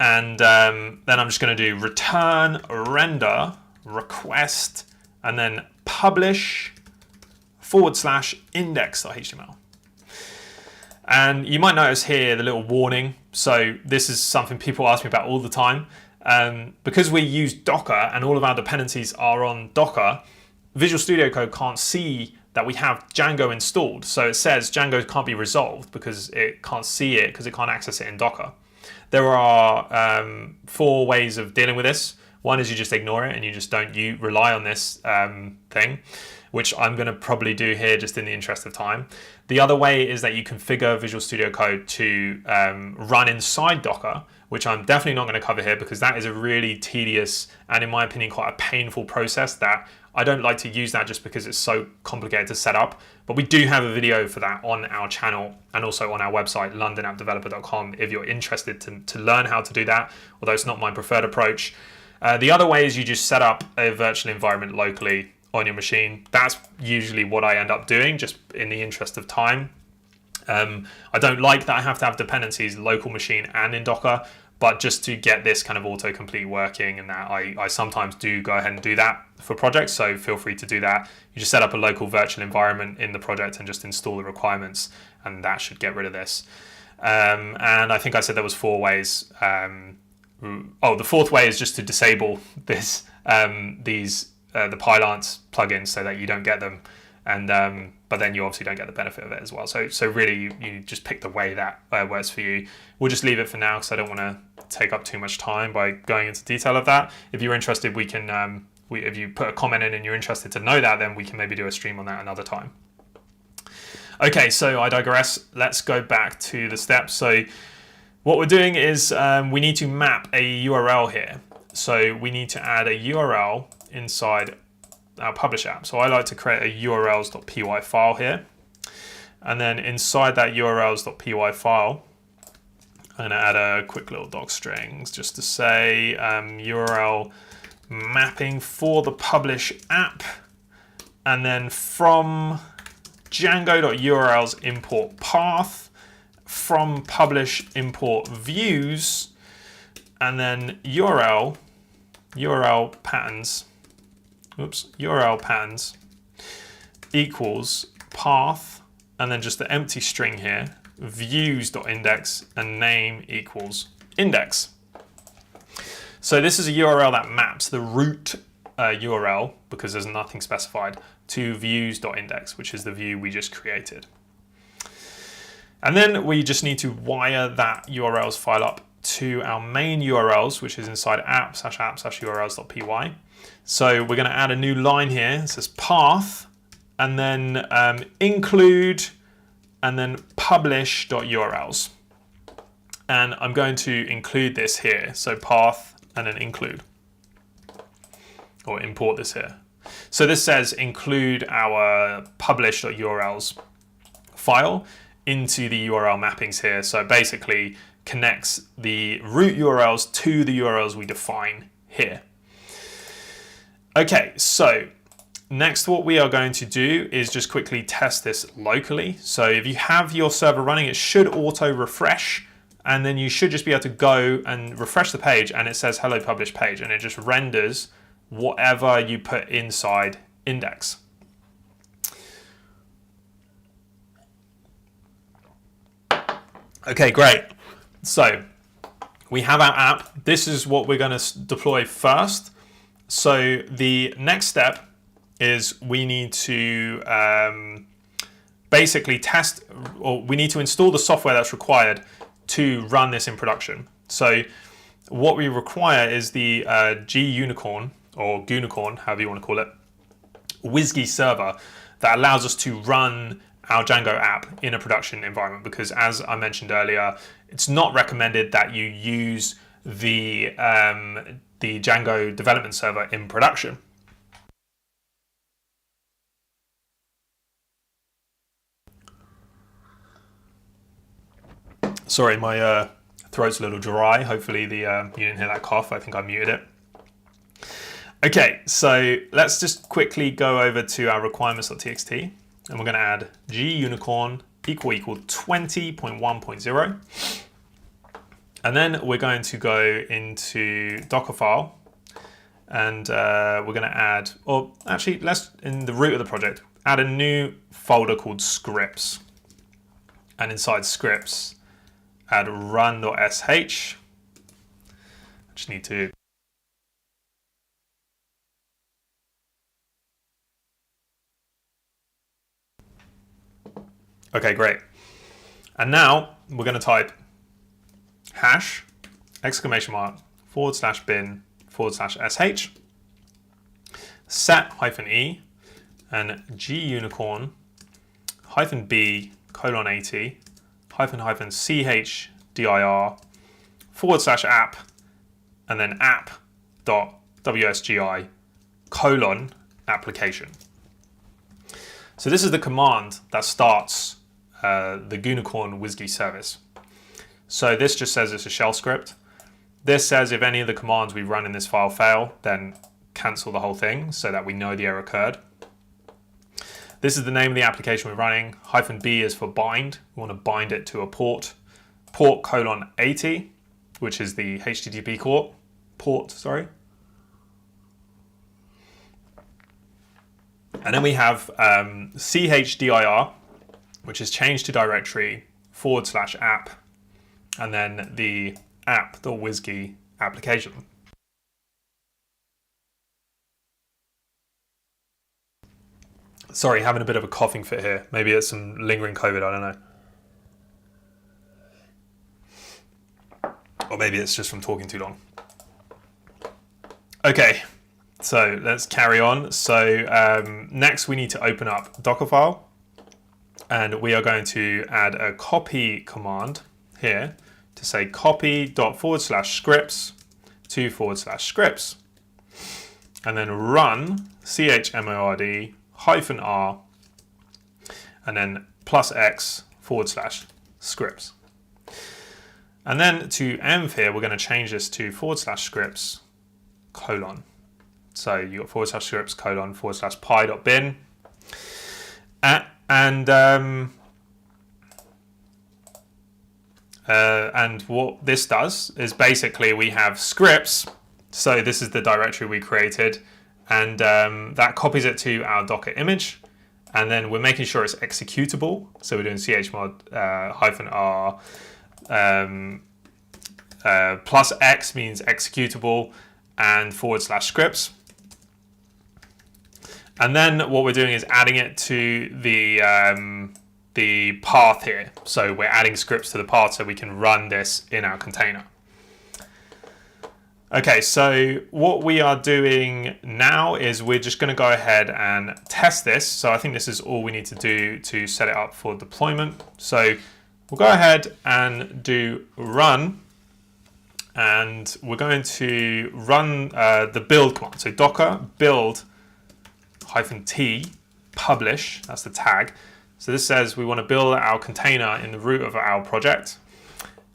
S1: And then I'm just going to do return render request, and then publish /index.html. And you might notice here the little warning. So this is something people ask me about all the time. Because we use Docker and all of our dependencies are on Docker, Visual Studio Code can't see that we have Django installed. So it says Django can't be resolved because it can't see it, because it can't access it in Docker. There are 4 ways of dealing with this. One is you just ignore it and you just don't rely on this thing, which I'm going to probably do here just in the interest of time. The other way is that you configure Visual Studio Code to run inside Docker, which I'm definitely not going to cover here because that is a really tedious and, in my opinion, quite a painful process that I don't like to use that just because it's so complicated to set up. But we do have a video for that on our channel and also on our website, londonappdeveloper.com, if you're interested to learn how to do that, although it's not my preferred approach. The other way is you just set up a virtual environment locally on your machine. That's usually what I end up doing, just in the interest of time. I don't like that I have to have dependencies local machine and in Docker, but just to get this kind of autocomplete working, and that I sometimes do go ahead and do that for projects, so feel free to do that. You just set up a local virtual environment in the project and just install the requirements, and that should get rid of this. And I think I said there was 4 ways. The 4th way is just to disable this the Pylance plugins so that you don't get them, and but then you obviously don't get the benefit of it as well. So really you just pick the way that works for you. We'll just leave it for now because I don't want to take up too much time by going into detail of that. If you're interested, we can if you put a comment in and you're interested to know that, then we can maybe do a stream on that another time. Okay, so I digress. Let's go back to the steps. So what we're doing is we need to map a URL here. So we need to add a URL inside our publish app. So I like to create a urls.py file here. And then inside that urls.py file, I'm going to add a quick little docstrings just to say URL mapping for the publish app. And then from Django.urls import path, from publish import views, and then URL patterns equals path, and then just the empty string here, views.index, and name equals index. So this is a URL that maps the root URL, because there's nothing specified, to views.index, which is the view we just created. And then we just need to wire that URLs file up to our main URLs, which is inside app/urls.py. So we're going to add a new line here. It says path, and then include, and then publish.urls. And I'm going to include this here. So path and then include, or import this here. So this says include our publish.urls file into the URL mappings here. So it basically connects the root URLs to the URLs we define here. Okay, so next what we are going to do is just quickly test this locally. So if you have your server running, it should auto refresh, and then you should just be able to go and refresh the page and it says hello publish page, and it just renders whatever you put inside index. Okay, great. So we have our app. This is what we're going to deploy first. So the next step is we need to basically test, or we need to install the software that's required to run this in production. So what we require is the G-Unicorn, or Goonicorn, however you want to call it, WSGI server that allows us to run our Django app in a production environment, because as I mentioned earlier, it's not recommended that you use the Django development server in production. Sorry, my throat's a little dry. Hopefully you didn't hear that cough. I think I muted it. Okay, so let's just quickly go over to our requirements.txt, and we're going to add G-Unicorn equal 20.1.0. And then we're going to go into Dockerfile, and we're going to add, or actually, let's, in the root of the project, add a new folder called scripts. And inside scripts, add run.sh. I just need to okay, great. And now we're going to type hash !bin/sh set -e and G-Unicorn -b:80 --chdr /app and then app.wsgi : application. So this is the command that starts the Goonicorn WSGI service. So this just says it's a shell script. This says if any of the commands we run in this file fail, then cancel the whole thing so that we know the error occurred. This is the name of the application we're running. -b is for bind. We want to bind it to a port. Port :80, which is the HTTP port, sorry. And then we have chdr, which is changed to directory /app, and then the app.wsgi application. Sorry, having a bit of a coughing fit here. Maybe it's some lingering COVID, I don't know. Or maybe it's just from talking too long. Okay, so let's carry on. So next we need to open up Dockerfile, and we are going to add a copy command here to say copy./scripts to /scripts, and then run chmod -r and then +x /scripts. And then to env here, we're going to change this to /scripts : so you got /scripts : /py.bin. And what this does is basically we have scripts. So this is the directory we created, and that copies it to our Docker image. And then we're making sure it's executable. So we're doing chmod -r +x means executable, and /scripts. And then what we're doing is adding it to the path here. So we're adding scripts to the path so we can run this in our container. Okay, so what we are doing now is we're just going to go ahead and test this. So I think this is all we need to do to set it up for deployment. So we'll go ahead and do run, and we're going to run the build command. So docker build -t publish, that's the tag. So this says we want to build our container in the root of our project,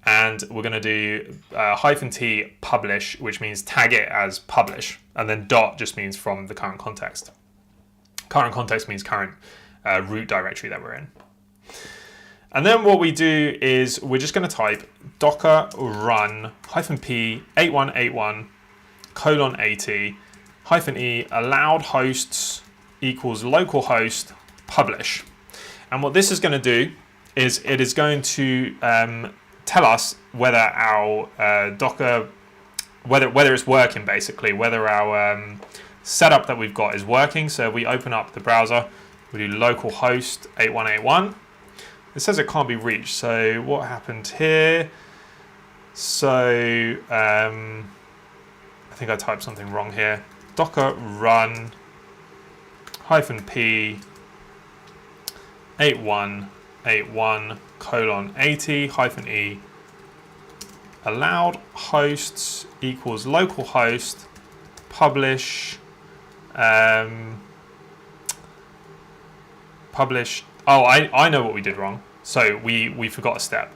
S1: and we're going to do -t publish, which means tag it as publish, and then dot just means from the current context. Current context means current root directory that we're in. And then what we do is we're just going to type docker run -p 8181 :80 -e allowed hosts equals localhost publish. And what this is going to do is it is going to tell us whether our Docker, whether it's working, basically, whether our setup that we've got is working. So if we open up the browser, we do localhost 8181. It says it can't be reached. So what happened here? So I think I typed something wrong here. Docker run -p 8181 :80 -e allowed hosts equals localhost publish publish. Oh, I know what we did wrong. So we forgot a step.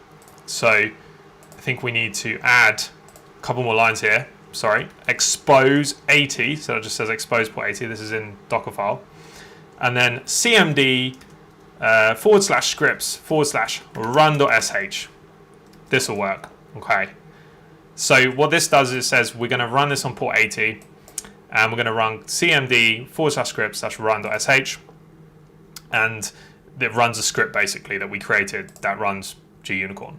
S1: So I think we need to add a couple more lines here. Sorry, expose 80. So it just says expose port 80. This is in Docker file. And then cmd /scripts /run.sh. This will work. Okay. So what this does is it says we're going to run this on port 80, and we're going to run cmd /scripts /run.sh, and it runs a script basically that we created that runs gunicorn.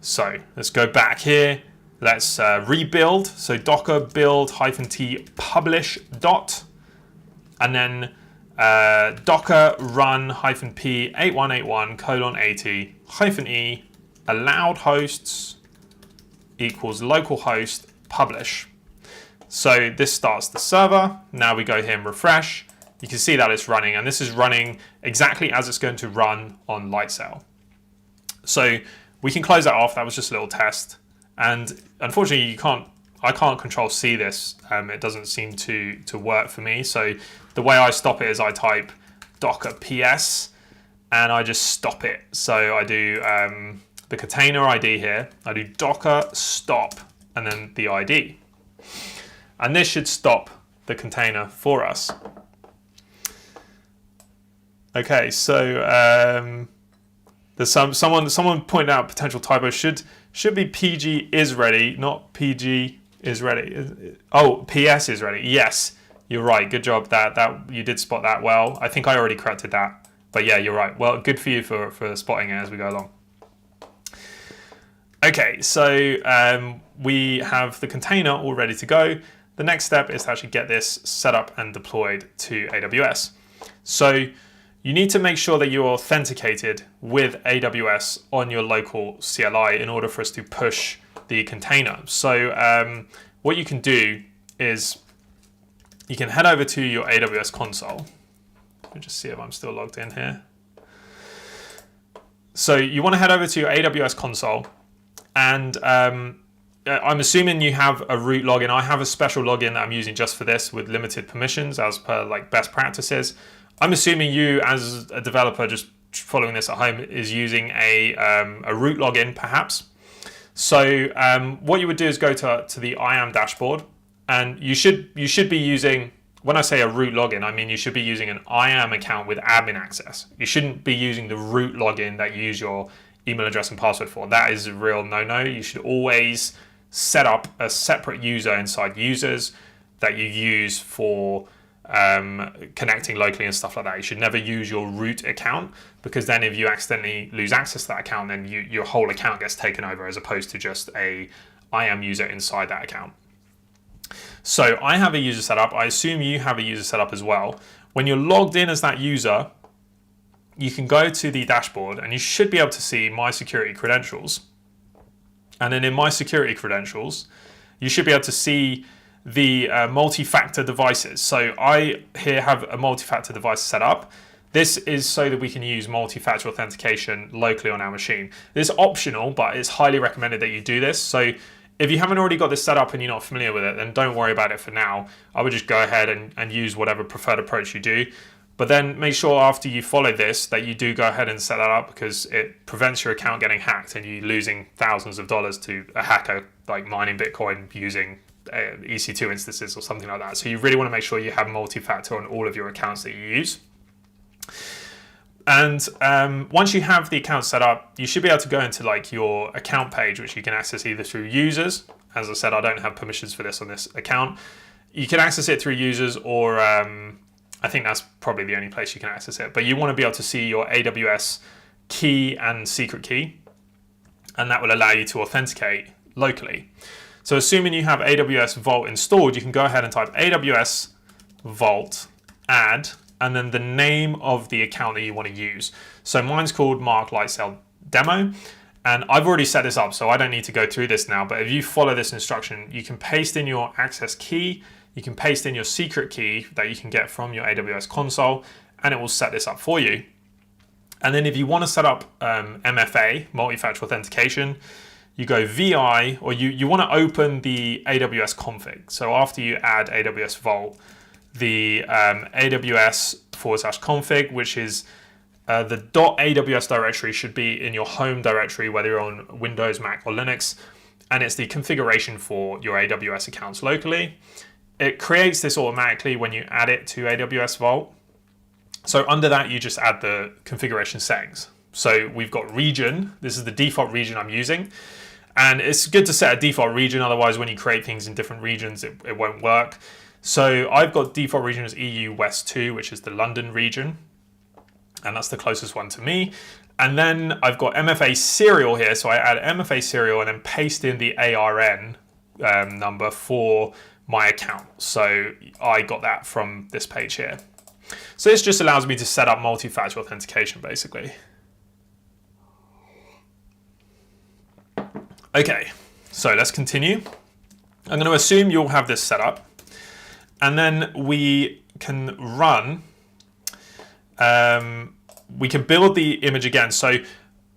S1: So let's go back here. Let's rebuild. So docker build -t publish dot, and then docker run -p 8181 :80 -e allowed hosts equals localhost publish. So this starts the server. Now we go here and refresh. You can see that it's running, and this is running exactly as it's going to run on Lightsail. So we can close that off. That was just a little test, and unfortunately I can't control C this. It doesn't seem to work for me. So the way I stop it is I type docker ps and I just stop it. So I do the container ID here. I do docker stop and then the ID. And this should stop the container for us. Okay, so there's someone pointed out potential typo. Should be PG is ready, not PG is ready. Oh, PS is ready. Yes, you're right. Good job. That you did spot that well. I think I already corrected that. But yeah, you're right. Well, good for you for spotting it as we go along. Okay, so we have the container all ready to go. The next step is to actually get this set up and deployed to AWS. So you need to make sure that you're authenticated with AWS on your local CLI in order for us to push the container. So what you can do is you can head over to your AWS console. Let me just see if I'm still logged in here. So you want to head over to your AWS console, and I'm assuming you have a root login. I have a special login that I'm using just for this with limited permissions as per like best practices. I'm assuming you as a developer just following this at home is using a root login perhaps. So what you would do is go to the IAM dashboard, and you should be using, when I say a root login, I mean you should be using an IAM account with admin access. You shouldn't be using the root login that you use your email address and password for. That is a real no-no. You should always set up a separate user inside users that you use for connecting locally and stuff like that. You should never use your root account, because then if you accidentally lose access to that account, then your whole account gets taken over as opposed to just a IAM user inside that account. So I have a user set up. I assume you have a user set up as well. When you're logged in as that user, you can go to the dashboard and you should be able to see my security credentials. And then in my security credentials, you should be able to see the multi-factor devices. So I here have a multi-factor device set up. This is so that we can use multi-factor authentication locally on our machine. It's optional, but it's highly recommended that you do this. So If you haven't already got this set up and you're not familiar with it, then don't worry about it for now. I would just go ahead and use whatever preferred approach you do. But then make sure after you follow this that you do go ahead and set that up, because it prevents your account getting hacked and you losing thousands of dollars to a hacker like mining Bitcoin using EC2 instances or something like that. So you really want to make sure you have multi-factor on all of your accounts that you use. And once you have the account set up, you should be able to go into like your account page, which you can access either through users. As I said, I don't have permissions for this on this account. You can access it through users, or I think that's probably the only place you can access it. But you want to be able to see your AWS key and secret key, and that will allow you to authenticate locally. So assuming you have AWS Vault installed, you can go ahead and type AWS Vault add, and then the name of the account that you want to use. So mine's called Mark Lightsail Demo, and I've already set this up, so I don't need to go through this now. But if you follow this instruction, you can paste in your access key, you can paste in your secret key that you can get from your AWS console, and it will set this up for you. And then if you want to set up MFA, multi-factor authentication, you go VI, or you want to open the AWS config. So after you add AWS Vault, the AWS/config, which is the .aws directory, should be in your home directory, whether you're on Windows, Mac, or Linux, and it's the configuration for your AWS accounts locally. It creates this automatically when you add it to AWS Vault. So under that, you just add the configuration settings. So we've got region. This is the default region I'm using. And it's good to set a default region, otherwise when you create things in different regions, it won't work. So I've got default region as EU West 2, which is the London region, and that's the closest one to me. And then I've got MFA serial here, so I add MFA serial and then paste in the ARN number for my account. So I got that from this page here. So this just allows me to set up multi-factor authentication, basically. Okay, so let's continue. I'm going to assume you'll have this set up. And then we can run, we can build the image again. So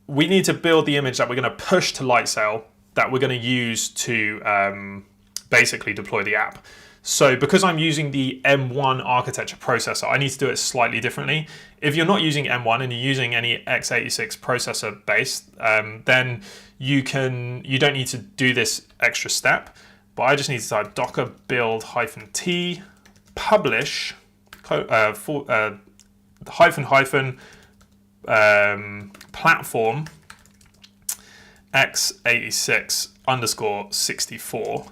S1: we need to build the image that we're going to push to Lightsail, that we're going to use to basically deploy the app. So because I'm using the M1 architecture processor, I need to do it slightly differently. If you're not using M1 and you're using any x86 processor based, then you don't need to do this extra step. But I just need to type docker build -t publish platform x86_64.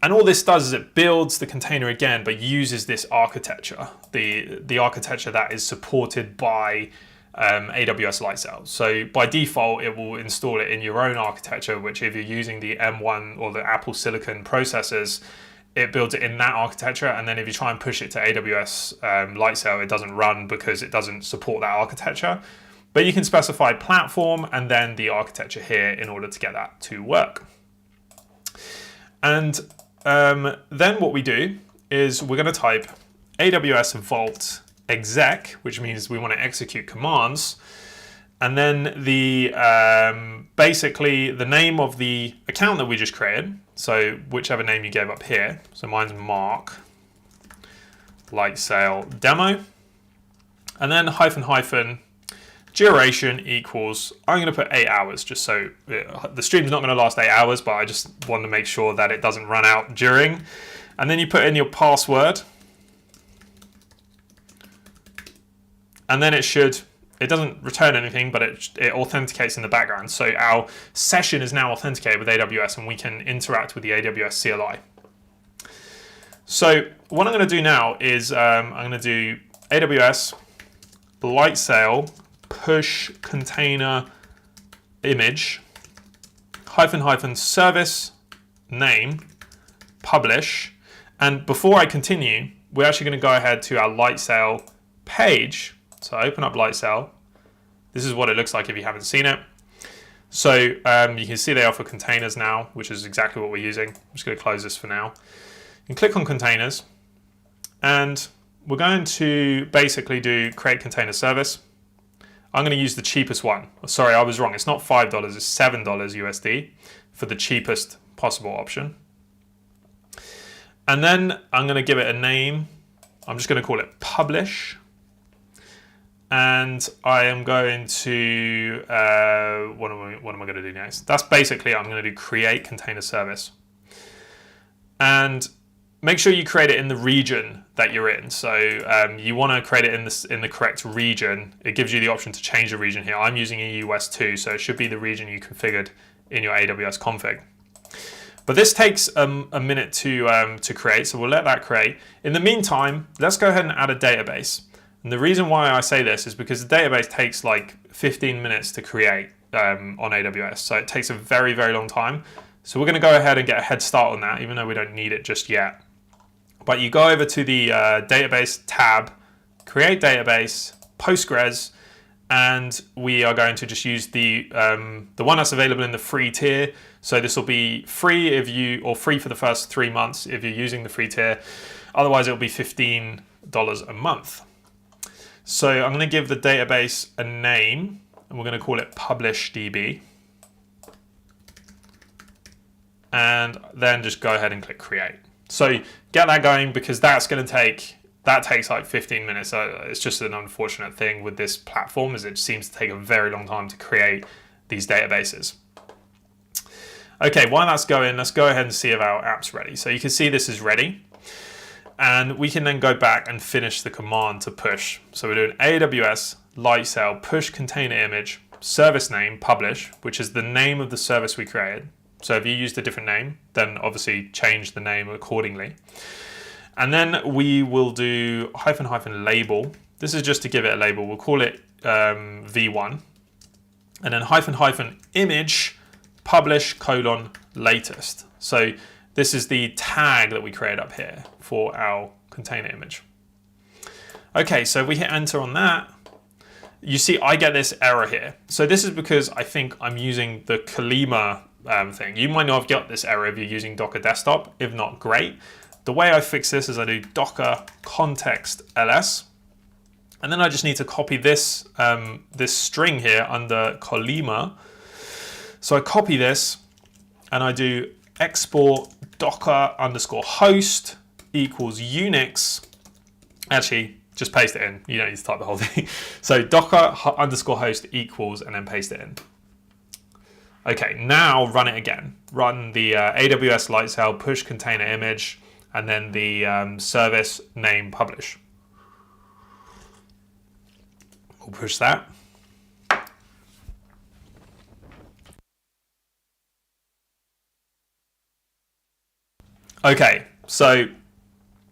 S1: And all this does is it builds the container again, but uses this architecture, the architecture that is supported by AWS Lightsail. So by default, it will install it in your own architecture, which if you're using the M1 or the Apple Silicon processors, it builds it in that architecture. And then if you try and push it to AWS Lightsail, it doesn't run because it doesn't support that architecture. But you can specify platform and then the architecture here in order to get that to work. And then what we do is we're going to type AWS Vault exec, which means we want to execute commands, and then the basically the name of the account that we just created, so whichever name you gave up here. So mine's Mark Lightsail Demo, and then -- duration equals, I'm going to put 8 hours, just so the stream's not going to last 8 hours, but I just want to make sure that it doesn't run out during. And then you put in your password, and then it doesn't return anything, but it authenticates in the background. So our session is now authenticated with AWS, and we can interact with the AWS CLI. So what I'm going to do now is I'm going to do AWS Lightsail push container image -- service name publish. And before I continue, we're actually going to go ahead to our Lightsail page. So open up Lightsail. This is what it looks like if you haven't seen it. So you can see they offer containers now, which is exactly what we're using. I'm just going to close this for now. You can click on containers, and we're going to basically do create container service. I'm going to use the cheapest one. Sorry, I was wrong. It's not $5, it's $7 USD for the cheapest possible option. And then I'm going to give it a name. I'm just going to call it publish. And I am going to, what am I going to do next? That's basically, I'm going to do create container service. And make sure you create it in the region that you're in. So you want to create it in the correct region. It gives you the option to change the region here. I'm using EU West 2, so it should be the region you configured in your AWS config. But this takes a minute to create, so we'll let that create. In the meantime, let's go ahead and add a database. And the reason why I say this is because the database takes like 15 minutes to create on AWS. So it takes a very, very long time. So we're going to go ahead and get a head start on that, even though we don't need it just yet. But you go over to the database tab, create database, Postgres, and we are going to just use the one that's available in the free tier. So this will be free or free for the first 3 months if you're using the free tier. Otherwise, it'll be $15 a month. So I'm going to give the database a name, and we're going to call it publish.db. And then just go ahead and click create. So get that going, because that takes like 15 minutes. So it's just an unfortunate thing with this platform, is it seems to take a very long time to create these databases. Okay, while that's going, let's go ahead and see if our app's ready. So you can see this is ready. And we can then go back and finish the command to push. So we're doing AWS Lightsail push container image, service name publish, which is the name of the service we created. So if you used a different name, then obviously change the name accordingly. And then we will do -- label. This is just to give it a label. We'll call it v1. And then -- image publish : latest. So this is the tag that we create up here for our container image. Okay, so if we hit enter on that, you see I get this error here. So this is because I think I'm using the Kalima thing. You might not have got this error if you're using Docker Desktop. If not, great. The way I fix this is I do docker context ls, and then I just need to copy this this string here under Kalima. So I copy this and I do export docker _host equals Unix. Actually, just paste it in. You don't need to type the whole thing. So docker _host equals, and then paste it in. Okay, now run it again. Run the AWS Lightsail push container image, and then the service name publish. We'll push that. Okay, so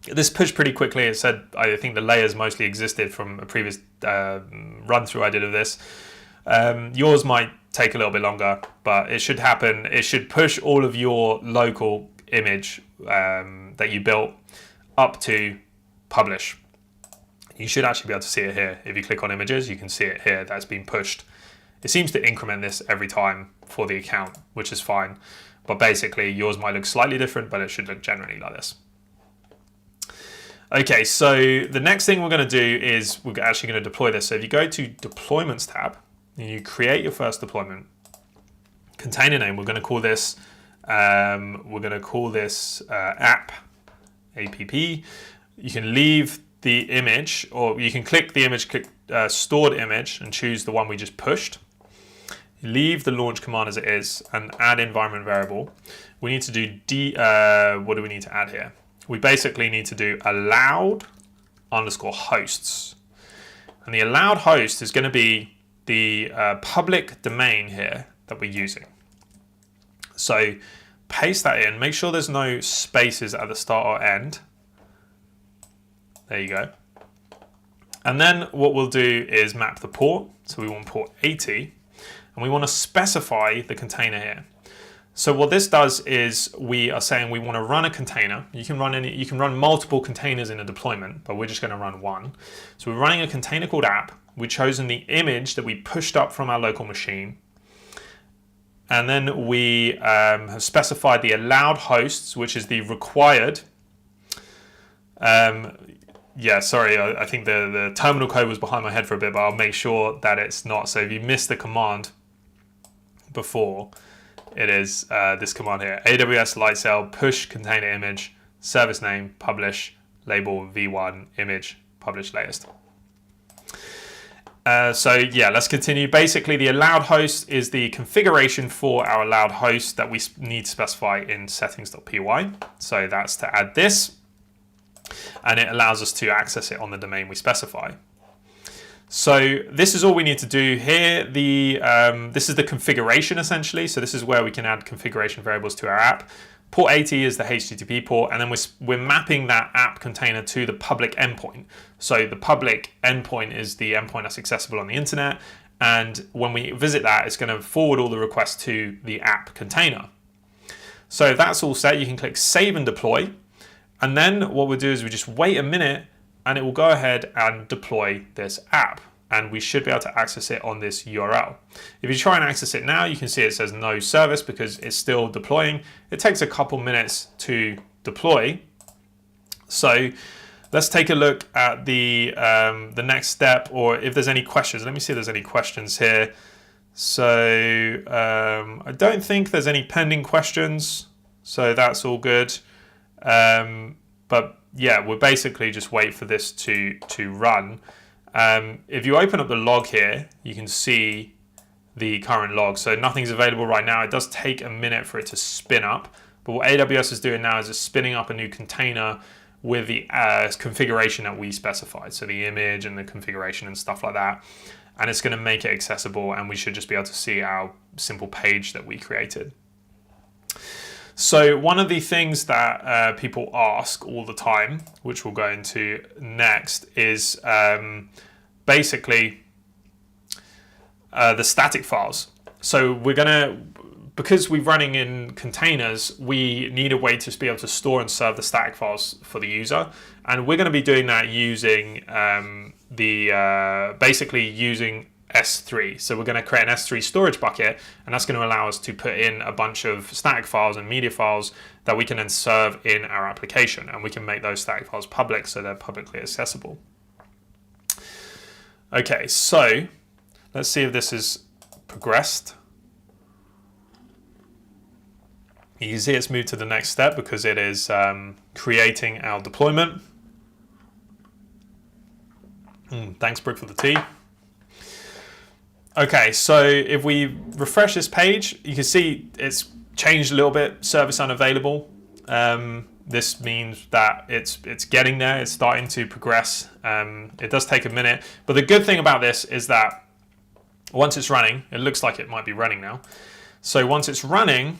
S1: this pushed pretty quickly. It said, I think the layers mostly existed from a previous run through I did of this. Yours might take a little bit longer, but it should happen. It should push all of your local image that you built up to publish. You should actually be able to see it here. If you click on images, you can see it here. That's been pushed. It seems to increment this every time for the account, which is fine. But basically, yours might look slightly different, but it should look generally like this. Okay, so the next thing we're going to do is we're actually going to deploy this. So if you go to Deployments tab, and you create your first deployment, container name, we're going to call this app. You can leave the image, or you can click the image, click stored image, and choose the one we just pushed. Leave the launch command as it is and add environment variable. We need to do what do we need to add here? We basically need to do allowed _hosts. And the allowed host is going to be the public domain here that we're using. So paste that in, make sure there's no spaces at the start or end. There you go. And then what we'll do is map the port. So we want port 80. And we want to specify the container here. So what this does is we are saying we want to run a container. You can run multiple containers in a deployment, but we're just going to run one. So we're running a container called app. We've chosen the image that we pushed up from our local machine. And then we have specified the allowed hosts, which is the required. Yeah, sorry, I think the terminal code was behind my head for a bit, but I'll make sure that it's not. So if you missed the command before, it is this command here, AWS Lightsail push container image, service name, publish, label v1, image, publish latest. So yeah, let's continue. Basically, the allowed host is the configuration for our allowed host that we need to specify in settings.py. So that's to add this, and it allows us to access it on the domain we specify. So this is all we need to do here. This is the configuration essentially. So this is where we can add configuration variables to our app. Port 80 is the HTTP port, and then we're mapping that app container to the public endpoint. So the public endpoint is the endpoint that's accessible on the internet, and when we visit that, it's going to forward all the requests to the app container. So that's all set. You can click Save and Deploy, and then what we'll do is we just wait a minute, and it will go ahead and deploy this app, and we should be able to access it on this URL. If you try and access it now, you can see it says no service because it's still deploying. It takes a couple minutes to deploy. So let's take a look at the next step, or if there's any questions. Let me see if there's any questions here. So I don't think there's any pending questions, so that's all good. But yeah, we'll basically just wait for this to run. If you open up the log here, you can see the current log. So nothing's available right now. It does take a minute for it to spin up. But what AWS is doing now is it's spinning up a new container with the configuration that we specified. So the image and the configuration and stuff like that. And it's going to make it accessible, and we should just be able to see our simple page that we created. So one of the things that people ask all the time, which we'll go into next, is basically the static files. So we're gonna, because we're running in containers, we need a way to be able to store and serve the static files for the user, and we're going to be doing that using basically using S3. So we're going to create an S3 storage bucket, and that's going to allow us to put in a bunch of static files and media files that we can then serve in our application, and we can make those static files public so they're publicly accessible. Okay, so let's see if this is progressed. You can see it's moved to the next step because it is creating our deployment. Thanks, Brooke, for the tea. Okay, so if we refresh this page, you can see it's changed a little bit. Service unavailable. This means that it's getting there. It's starting to progress. It does take a minute, but the good thing about this is that once it's running, it looks like it might be running now. So once it's running,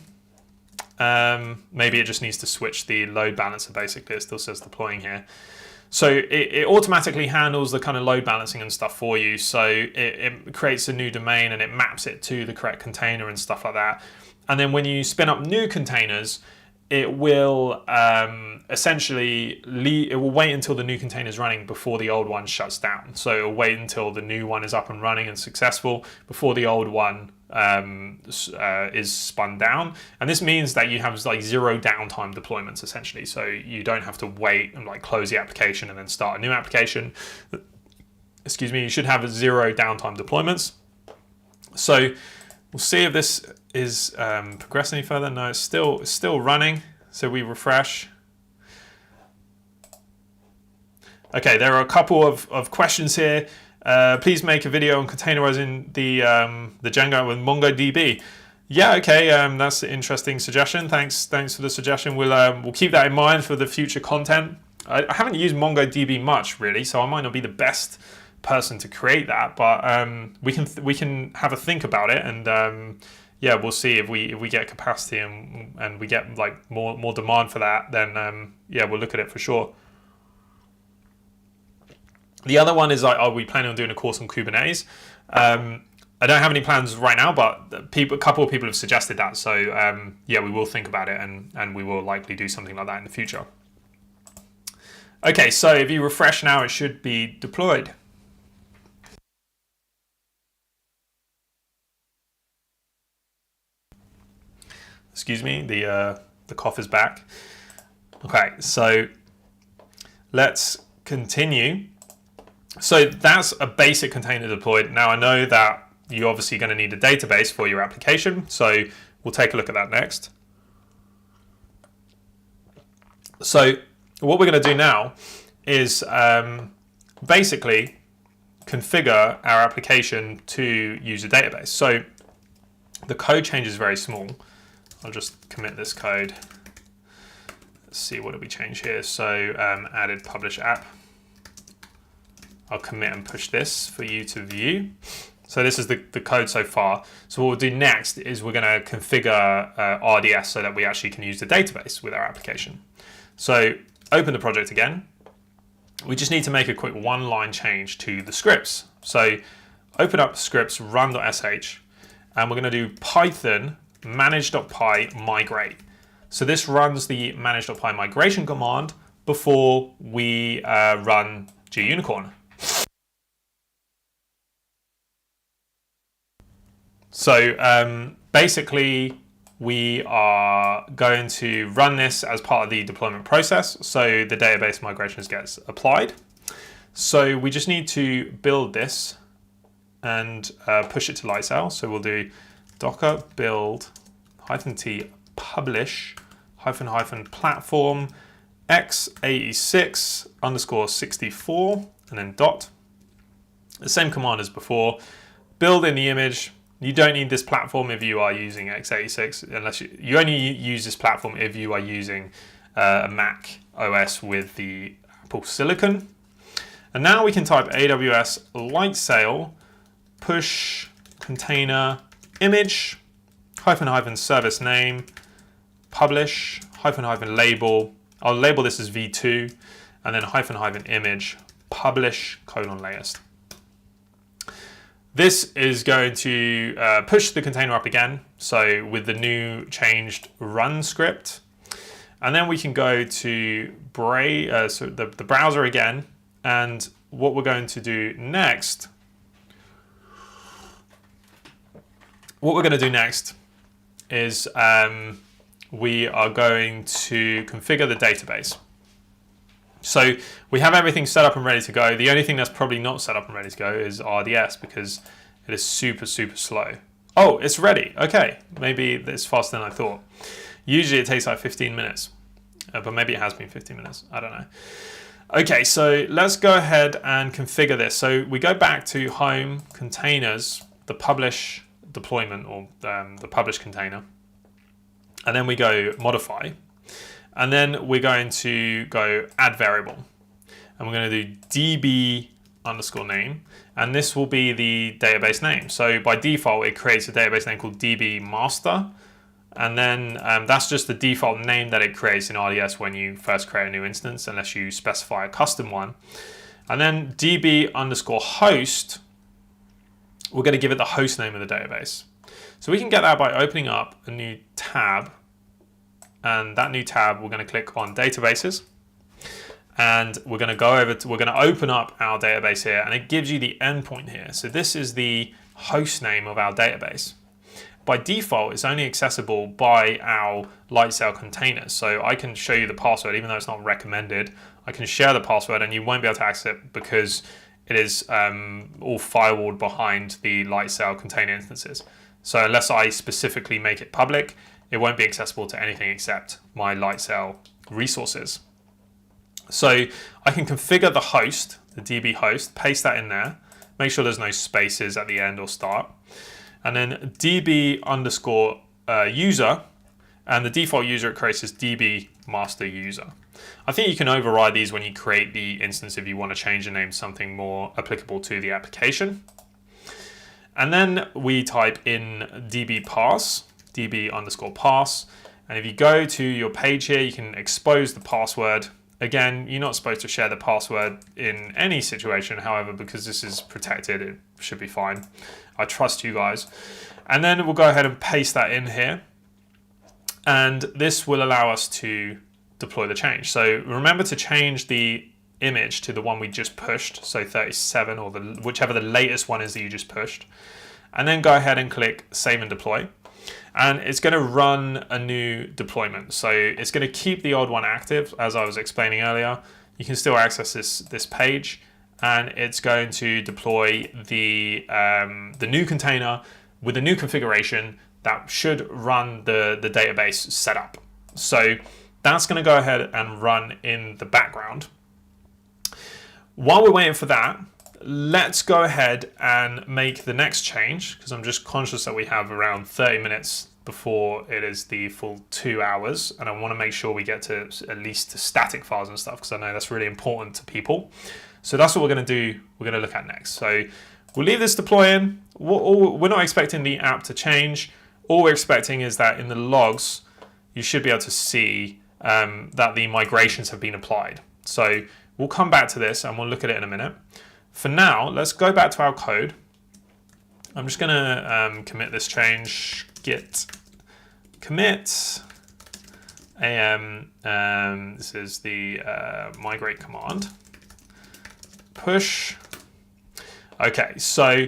S1: maybe it just needs to switch the load balancer. Basically, it still says deploying here. So it automatically handles the kind of load balancing and stuff for you. So it creates a new domain and it maps it to the correct container and stuff like that. And then when you spin up new containers, it will essentially it will wait until the new container is running before the old one shuts down. So it will wait until the new one is up and running and successful before the old one is spun down. And this means that you have like zero downtime deployments essentially. So you don't have to wait and like close the application and then start a new application. Excuse me, you should have zero downtime deployments. So we'll see if this is progressing any further. No, it's still running. So we refresh. Okay, there are a couple of questions here. Please make a video on containerizing the Django with MongoDB. Yeah, okay, that's an interesting suggestion. Thanks for the suggestion. We'll keep that in mind for the future content. I haven't used MongoDB much really, so I might not be the best person to create that, but we can have a think about it, and yeah, we'll see if we get capacity and we get like more demand for that. Then yeah, we'll look at it for sure. The other one is like, are we planning on doing a course on Kubernetes? I don't have any plans right now, but a couple of people have suggested that. So yeah, we will think about it, and we will likely do something like that in the future. Okay, so if you refresh now, it should be deployed. Excuse me, the cough is back. Okay, so let's continue. So that's a basic container deployed. Now I know that you're obviously going to need a database for your application. So we'll take a look at that next. So what we're going to do now is basically configure our application to use a database. So the code change is very small. I'll just commit this code. Let's see, what did we change here? So added publish app. I'll commit and push this for you to view. So this is the code so far. So what we'll do next is we're going to configure RDS so that we actually can use the database with our application. So open the project again. We just need to make a quick one-line change to the scripts. So open up scripts run.sh, and we're going to do Python manage.py migrate. So this runs the manage.py migration command before we run gunicorn. So basically, we are going to run this as part of the deployment process, so the database migrations gets applied. So we just need to build this and push it to Lightsail. So we'll do docker build -t publish --platform x86_64 and then dot. The same command as before. Build in the image. You don't need this platform if you are using x86, unless you only use this platform if you are using a Mac OS with the Apple Silicon. And now we can type AWS Lightsail push container image -- service name publish -- label. I'll label this as v2 and then -- image publish :layers. This is going to push the container up again, so with the new changed run script. And then we can go to the browser again, and what we're going to do next, is we are going to configure the database. So we have everything set up and ready to go. The only thing that's probably not set up and ready to go is RDS, because it is super slow. Oh, it's ready. Okay, maybe it's faster than I thought. Usually it takes like 15 minutes, but maybe it has been 15 minutes. I don't know. Okay, so let's go ahead and configure this. So we go back to home, containers, the publish deployment, or the publish container, and then we go modify. And then we're going to go add variable, and we're going to do db_name, and this will be the database name. So by default, it creates a database name called dbmaster, and then that's just the default name that it creates in RDS when you first create a new instance, unless you specify a custom one. And then db_host, we're going to give it the host name of the database. So we can get that by opening up a new tab. And that new tab, we're going to click on databases, and we're going to we're going to open up our database here, and it gives you the endpoint here. So this is the host name of our database. By default, it's only accessible by our Lightsail containers. So I can show you the password, even though it's not recommended. I can share the password, and you won't be able to access it because it is all firewalled behind the Lightsail container instances. So unless I specifically make it public, it won't be accessible to anything except my Lightsail resources. So I can configure the host, the DB host, paste that in there, make sure there's no spaces at the end or start, and then DB_user, and the default user it creates is DB master user. I think you can override these when you create the instance if you want to change the name to something more applicable to the application. And then we type in dbpass, db_pass, and if you go to your page here, you can expose the password. Again, you're not supposed to share the password in any situation, however, because this is protected, it should be fine. I trust you guys. And then we'll go ahead and paste that in here, and this will allow us to deploy the change. So remember to change the image to the one we just pushed, so 37, or whichever the latest one is that you just pushed, and then go ahead and click save and deploy. And it's going to run a new deployment. So it's going to keep the old one active, as I was explaining earlier. You can still access this page, and it's going to deploy the new container with a new configuration that should run the database setup. So that's going to go ahead and run in the background. While we're waiting for that, let's go ahead and make the next change, because I'm just conscious that we have around 30 minutes before it is the full 2 hours, and I want to make sure we get to at least to static files and stuff, because I know that's really important to people. So that's what we're going to do. We're going to look at next. So we'll leave this deploying. We're not expecting the app to change. All we're expecting is that in the logs, you should be able to see that the migrations have been applied. So we'll come back to this and we'll look at it in a minute. For now, let's go back to our code. I'm just going to commit this change, git commit this is the migrate command, push. Okay, so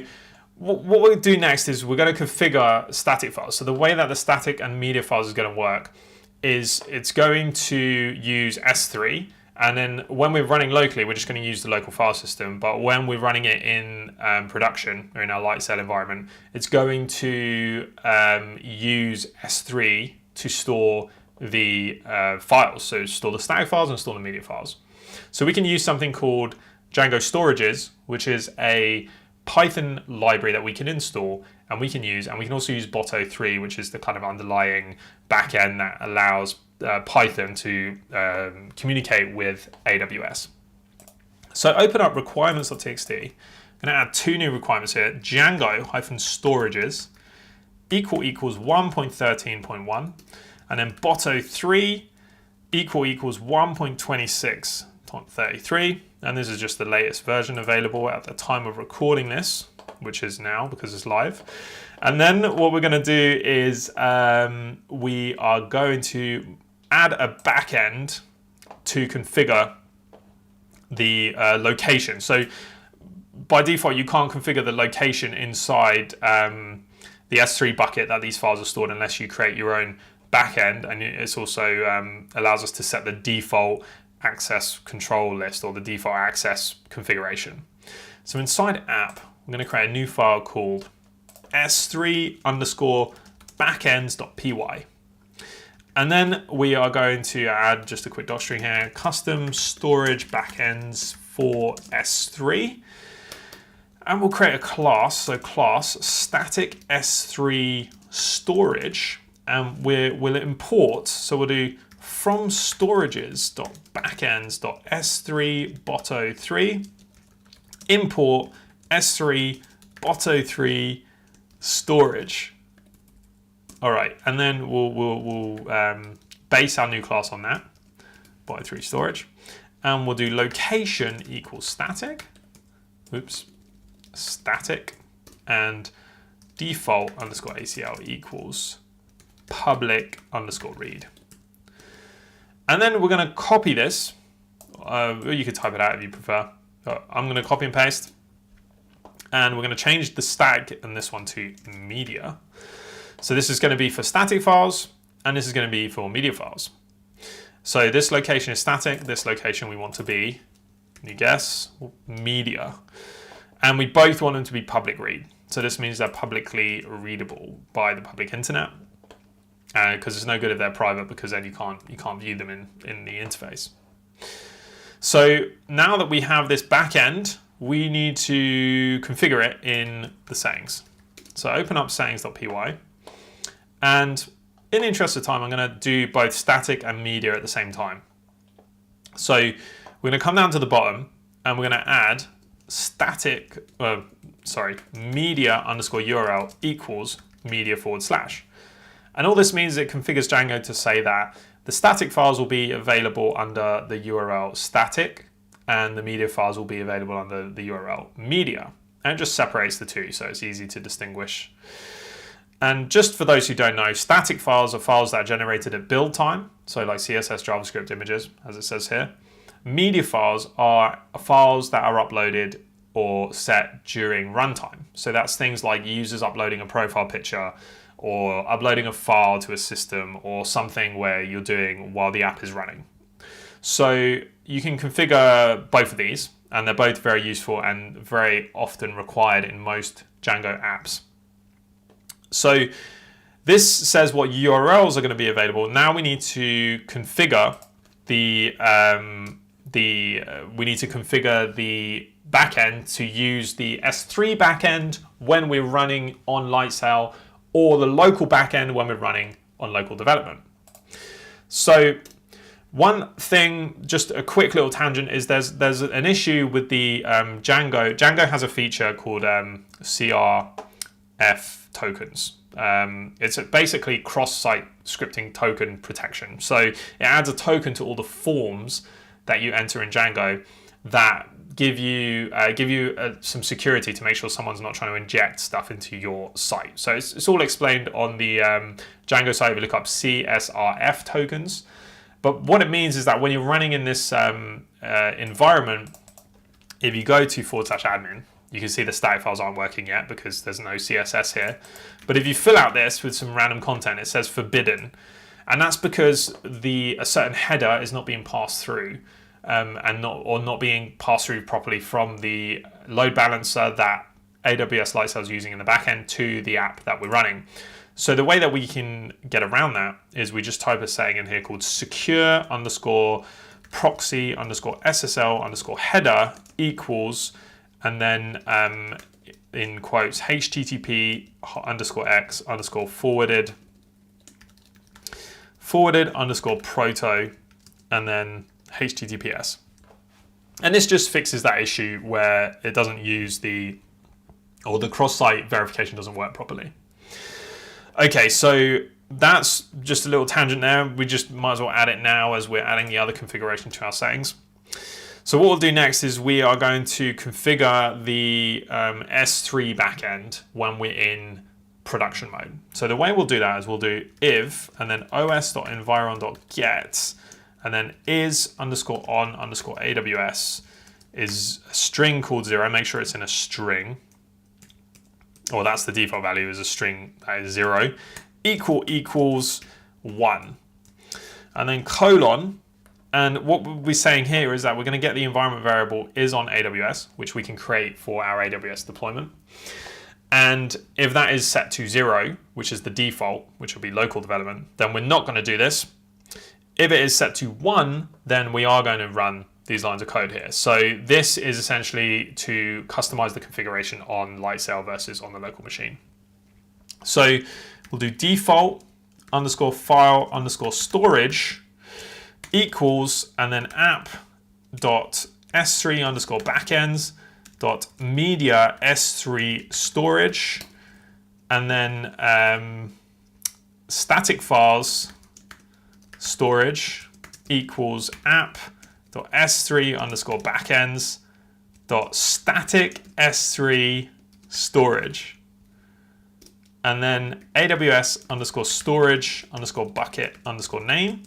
S1: what we'll do next is we're going to configure static files. So the way that the static and media files is going to work is it's going to use S3, and then when we're running locally, we're just going to use the local file system. But when we're running it in production or in our Lightsail environment, it's going to use S3 to store the files. So store the static files and store the media files. So we can use something called Django Storages, which is a Python library that we can install and we can use, and we can also use Boto3, which is the kind of underlying backend that allows Python to communicate with AWS. So open up requirements.txt. I'm going to add two new requirements here: Django-storages equals 1.13.1, and then Boto3 equals 1.26.33. And this is just the latest version available at the time of recording this, which is now because it's live. And then what we're going to do is we are going to add a backend to configure the location. So by default, you can't configure the location inside the S3 bucket that these files are stored unless you create your own backend. And it's also allows us to set the default access control list or the default access configuration. So inside app, I'm going to create a new file called s3_backends.py. And then we are going to add just a quick dot string here, custom storage backends for S3. And we'll create a class, so class static S3 storage, and we'll import, so we'll do from storages.backends.s3 boto3 import s3 boto3 storage. All right, and then we'll base our new class on that, boto3 storage, and we'll do location equals static, static, and default underscore ACL equals public underscore read. And then we're going to copy this. You could type it out if you prefer. I'm going to copy and paste. And we're going to change the static and this one to media. So this is going to be for static files, and this is going to be for media files. So this location is static. This location we want to be, can you guess, media. And we both want them to be public read. So this means they're publicly readable by the public internet. Because it's no good if they're private, because then you can't view them in the interface. So now that we have this backend, we need to configure it in the settings. So open up settings.py, and in the interest of time, I'm going to do both static and media at the same time. So we're going to come down to the bottom, and we're going to add media underscore URL equals media /. And all this means it configures Django to say that the static files will be available under the URL static, and the media files will be available under the URL media. And it just separates the two, so it's easy to distinguish. And just for those who don't know, static files are files that are generated at build time, so like CSS, JavaScript images, as it says here. Media files are files that are uploaded or set during runtime. So that's things like users uploading a profile picture, or uploading a file to a system, or something where you're doing while the app is running. So you can configure both of these, and they're both very useful and very often required in most Django apps. So this says what URLs are going to be available. Now we need to configure the backend to use the S3 backend when we're running on Lightsail, or the local backend when we're running on local development. So one thing, just a quick little tangent, is there's an issue with the Django. Django has a feature called CRF tokens. It's basically cross-site scripting token protection. So it adds a token to all the forms that you enter in Django that give you some security to make sure someone's not trying to inject stuff into your site. So it's all explained on the Django site. If you look up CSRF tokens. But what it means is that when you're running in this environment, if you go to /admin, you can see the static files aren't working yet because there's no CSS here. But if you fill out this with some random content, it says forbidden. And that's because a certain header is not being passed through and not being passed through properly from the load balancer that AWS Lightsail is using in the backend to the app that we're running. So the way that we can get around that is we just type a setting in here called secure_proxy_SSL_header equals, and then in quotes, HTTP_forwarded_proto, and then HTTPS. And this just fixes that issue where it doesn't use the cross-site verification doesn't work properly. Okay, so that's just a little tangent there. We just might as well add it now as we're adding the other configuration to our settings. So what we'll do next is we are going to configure the S3 backend when we're in production mode. So the way we'll do that is we'll do if and then os.environ.get and then is_on_AWS is a string called 0. Make sure it's in a string. Or that's the default value, is a string that is 0, equals 1. And then colon, and what we'll be saying here is that we're going to get the environment variable is on AWS, which we can create for our AWS deployment. And if that is set to 0, which is the default, which will be local development, then we're not going to do this. If it is set to 1, then we are going to run these lines of code here. So this is essentially to customize the configuration on Lightsail versus on the local machine. So we'll do default_file_storage equals, and then app.s3_backends.media s3 storage, and then static files storage equals app.s3_backends.static s3 storage, and then AWS_storage_bucket_name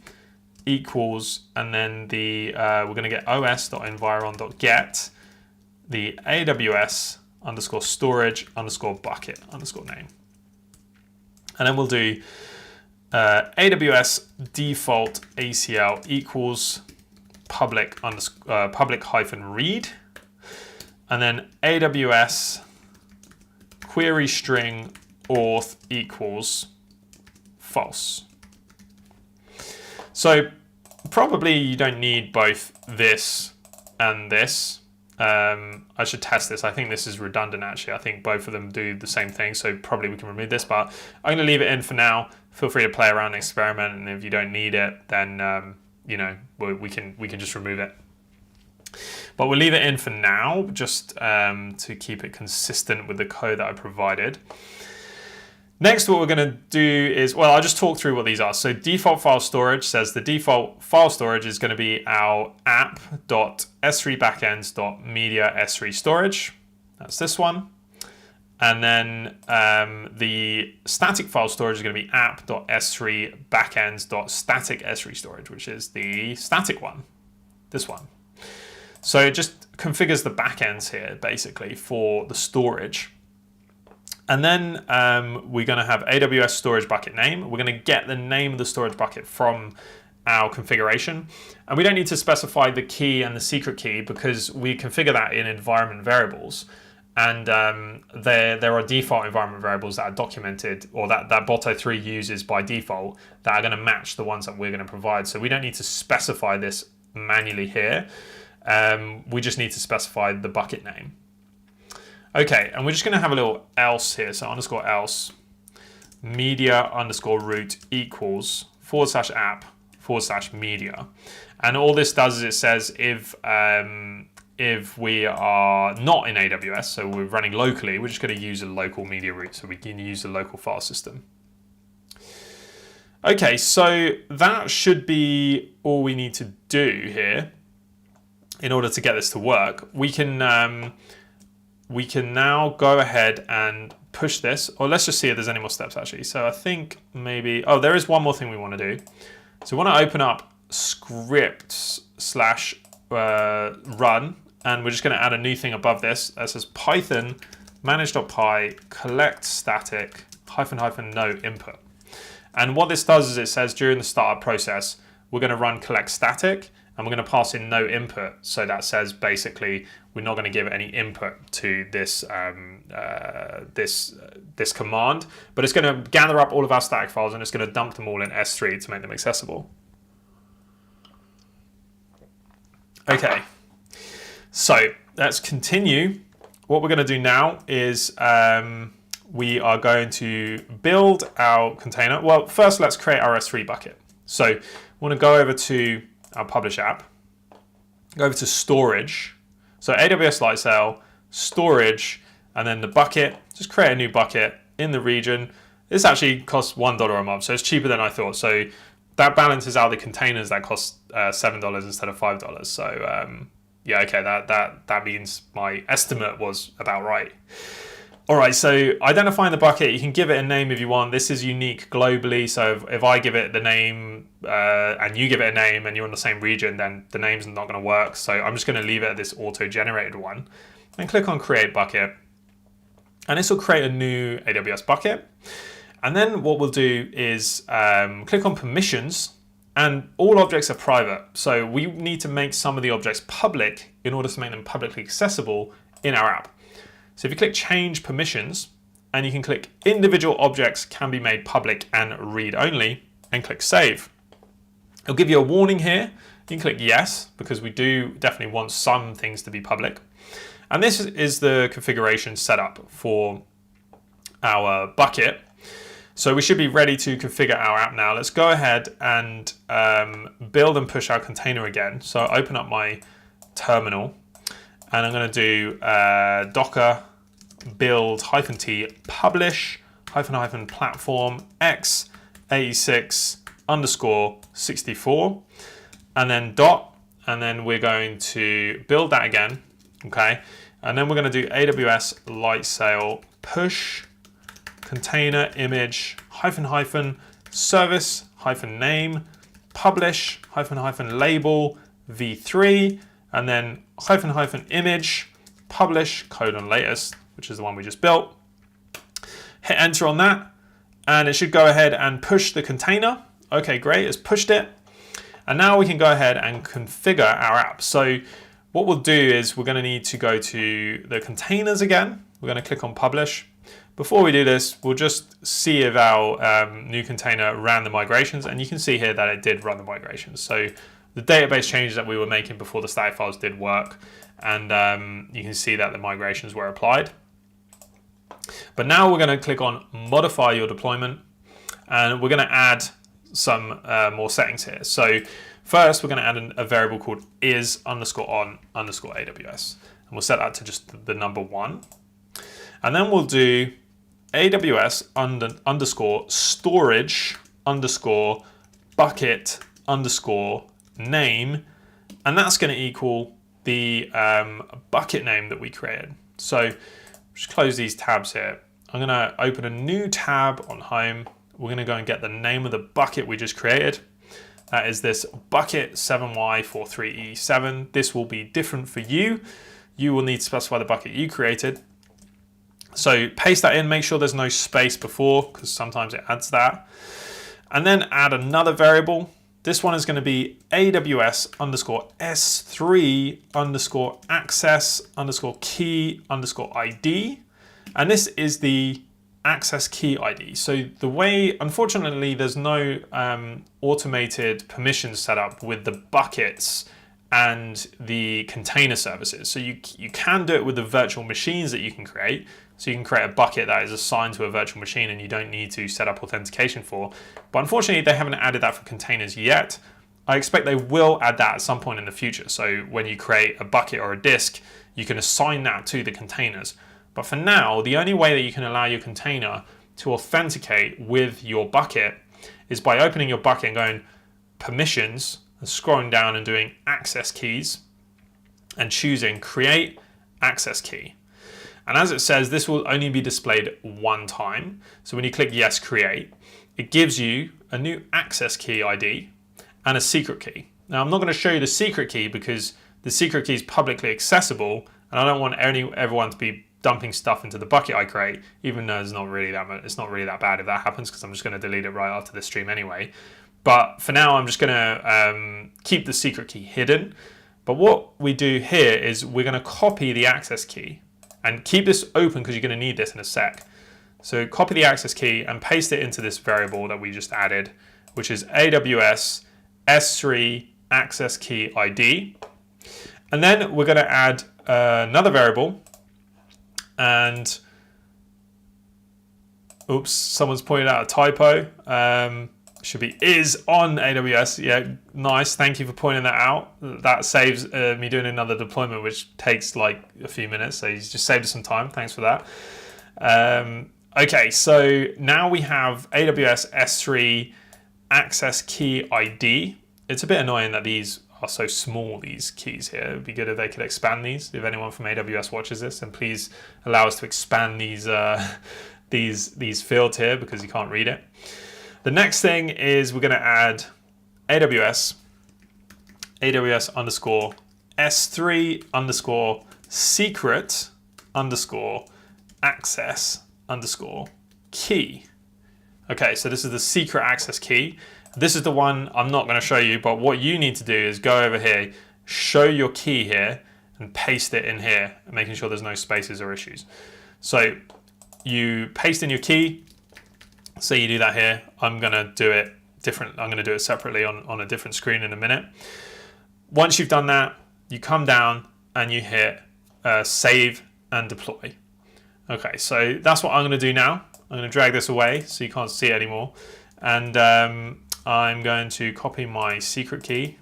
S1: equals, and then we're going to get os.environ.get the AWS_storage_bucket_name, and then we'll do AWS default ACL equals public-read, and then AWS query string auth equals false. So probably you don't need both this and this. I should test this. I think this is redundant actually. I think both of them do the same thing, so probably we can remove this, but I'm going to leave it in for now. Feel free to play around and experiment, and if you don't need it, then we can just remove it. But we'll leave it in for now, just to keep it consistent with the code that I provided. Next, what we're going to do is, well, I'll just talk through what these are. So default file storage says the default file storage is going to be our app.s3backends.media s3 storage. That's this one. And then the static file storage is going to be app.s3backends.static s3 storage, which is the static one, this one. So it just configures the backends here, basically, for the storage. And then we're going to have AWS storage bucket name. We're going to get the name of the storage bucket from our configuration. And we don't need to specify the key and the secret key because we configure that in environment variables. And there are default environment variables that are documented, or that Botto3 uses by default, that are going to match the ones that we're going to provide. So we don't need to specify this manually here. We just need to specify the bucket name. Okay, and we're just going to have a little else here. So underscore else media underscore root equals /app /media. And all this does is it says if we are not in AWS, so we're running locally, we're just going to use a local media route, so we can use the local file system. Okay, so that should be all we need to do here in order to get this to work. We can now go ahead and push this, or let's just see if there's any more steps actually. So I think maybe, oh, there is one more thing we want to do. So we want to open up scripts /run, and we're just going to add a new thing above this that says Python manage.py collect static -- no input. And what this does is it says during the startup process, we're going to run collect static, and we're going to pass in no input. So that says basically we're not going to give any input to this this command, but it's going to gather up all of our static files and it's going to dump them all in S3 to make them accessible. Okay, so let's continue. What we're going to do now is we are going to build our container. Well, first let's create our S3 bucket. So we want to go over to our publish app, go over to storage. So AWS Lightsail, storage, and then the bucket. Just create a new bucket in the region. This actually costs $1 a month, so it's cheaper than I thought. So that balances out the containers that cost $7 instead of $5. So yeah, okay, that means my estimate was about right. All right, so identifying the bucket, you can give it a name if you want. This is unique globally, so if I give it the name and you give it a name and you're in the same region, then the name's not going to work. So I'm just going to leave it at this auto-generated one and click on Create Bucket. And this will create a new AWS bucket. And then what we'll do is click on Permissions, and all objects are private. So we need to make some of the objects public in order to make them publicly accessible in our app. So if you click Change Permissions, and you can click Individual Objects can be made public and read only, and click Save. It'll give you a warning here. You can click Yes, because we do definitely want some things to be public. And this is the configuration setup for our bucket. So we should be ready to configure our app now. Let's go ahead and build and push our container again. So open up my terminal, and I'm going to do docker build -t publish --platform x86_64, and then dot, and then we're going to build that again, okay? And then we're going to do AWS Lightsail push container image --service -name publish --label v3, and then --image publish latest, which is the one we just built. Hit enter on that, and it should go ahead and push the container. Okay, great, it's pushed it. And now we can go ahead and configure our app. So what we'll do is we're going to need to go to the containers again. We're going to click on publish. Before we do this, we'll just see if our new container ran the migrations, and you can see here that it did run the migrations. So the database changes that we were making before the static files did work, and you can see that the migrations were applied. But now we're going to click on modify your deployment, and we're going to add some more settings here. So first we're going to add a variable called is_on_AWS, and we'll set that to just the number 1. And then we'll do AWS _storage _bucket _name, and that's going to equal the bucket name that we created. So just close these tabs here. I'm going to open a new tab on home. We're going to go and get the name of the bucket we just created. That is this bucket 7y43e7. This will be different for you. You will need to specify the bucket you created. So paste that in, make sure there's no space before, because sometimes it adds that. And then add another variable this one is going to be AWS underscore S3 underscore access underscore key underscore ID. And this is the access key ID. So the way, unfortunately, there's no automated permissions set up with the buckets and the container services. So you can do it with the virtual machines that you can create. So you can create a bucket that is assigned to a virtual machine and you don't need to set up authentication for. But unfortunately, they haven't added that for containers yet. I expect they will add that at some point in the future. So when you create a bucket or a disk, you can assign that to the containers. But for now, the only way that you can allow your container to authenticate with your bucket is by opening your bucket and going permissions and scrolling down and doing access keys and choosing create access key. And as it says, this will only be displayed one time. So when you click yes, create, it gives you a new access key ID and a secret key. Now I'm not going to show you the secret key because the secret key is publicly accessible and I don't want everyone to be dumping stuff into the bucket I create, even though it's not really that bad if that happens, because I'm just going to delete it right after this stream anyway. But for now, I'm just going to keep the secret key hidden. But what we do here is we're going to copy the access key and keep this open because you're going to need this in a sec. So copy the access key and paste it into this variable that we just added, which is AWS S3 access key ID. And then we're going to add another variable. And oops, someone's pointed out a typo. Should be is on AWS. Yeah, nice. Thank you for pointing that out. That saves me doing another deployment, which takes like a few minutes. So he's just saved us some time. Thanks for that. Okay, so now we have AWS S3 access key ID. It's a bit annoying that these are so small, these keys here. It would be good if they could expand these. If anyone from AWS watches this, and please allow us to expand these these fields here because you can't read it. The next thing is we're going to add AWS underscore S3 underscore secret underscore access underscore key. Okay, so this is the secret access key. This is the one I'm not going to show you, but what you need to do is go over here, show your key here, and paste it in here, making sure there's no spaces or issues. So you paste in your key. So you do that here. I'm going to do it different. I'm going to do it separately on a different screen in a minute. Once you've done that, you come down and you hit save and deploy. Okay, so that's what I'm going to do now. I'm going to drag this away so you can't see it anymore. And I'm going to copy my secret key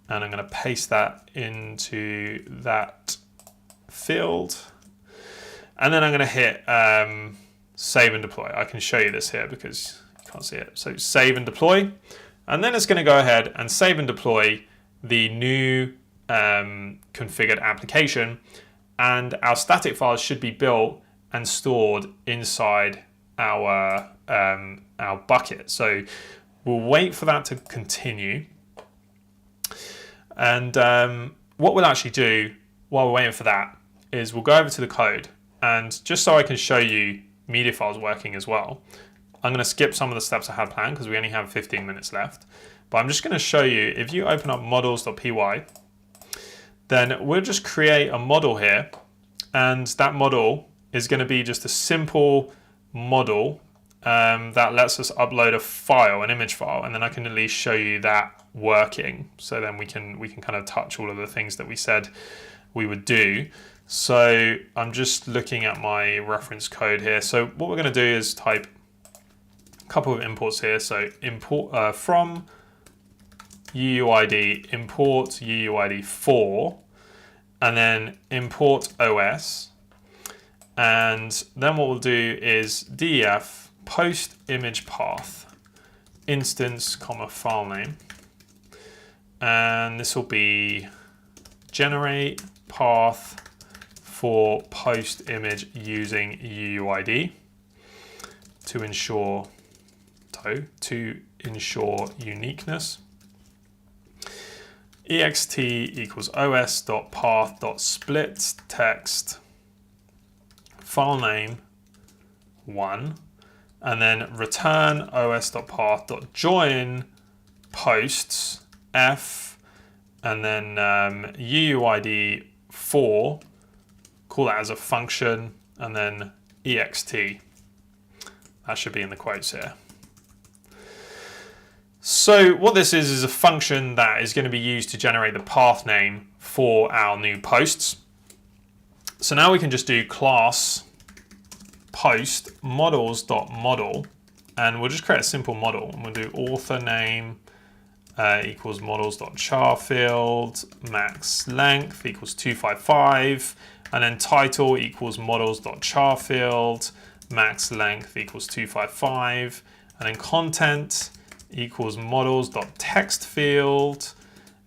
S1: and I'm going to paste that into that field. And then I'm going to hit save and deploy. I can show you this here because you can't see it. So save and deploy. And then it's going to go ahead and save and deploy the new configured application. And our static files should be built and stored inside our bucket. So we'll wait for that to continue. And what we'll actually do while we're waiting for that is we'll go over to the code. And just so I can show you media files working as well, I'm going to skip some of the steps I had planned because we only have 15 minutes left. But I'm just going to show you, if you open up models.py, then we'll just create a model here. And that model is going to be just a simple model that lets us upload a file, an image file, and then I can at least show you that working. So then we can kind of touch all of the things that we said we would do. So I'm just looking at my reference code here. So what we're going to do is type a couple of imports here. So import from UUID, import UUID4, and then import OS. And then what we'll do is def post image path instance, file name. And this will be generate path for post image using UUID to ensure uniqueness. ext equals os.path.split text file name 1, and then return os.path.join posts f, and then UUID 4, call that as a function, and then ext. That should be in the quotes here. So what this is a function that is going to be used to generate the path name for our new posts. So now we can just do class post models.model, and we'll just create a simple model, and we'll do author name equals models.char field, max length equals 255, and then title equals models.char field, max length equals 255, and then content equals models.text field,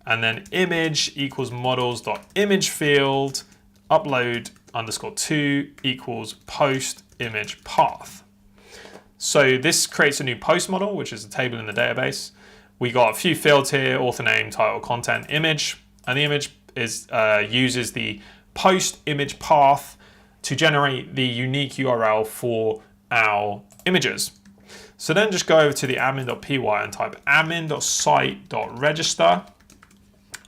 S1: and then image equals models.image field, upload underscore 2 equals post image path. So this creates a new post model, which is a table in the database. We got a few fields here: author name, title, content, image, and the image is uses the post image path to generate the unique URL for our images. So then just go over to the admin.py and type admin.site.register,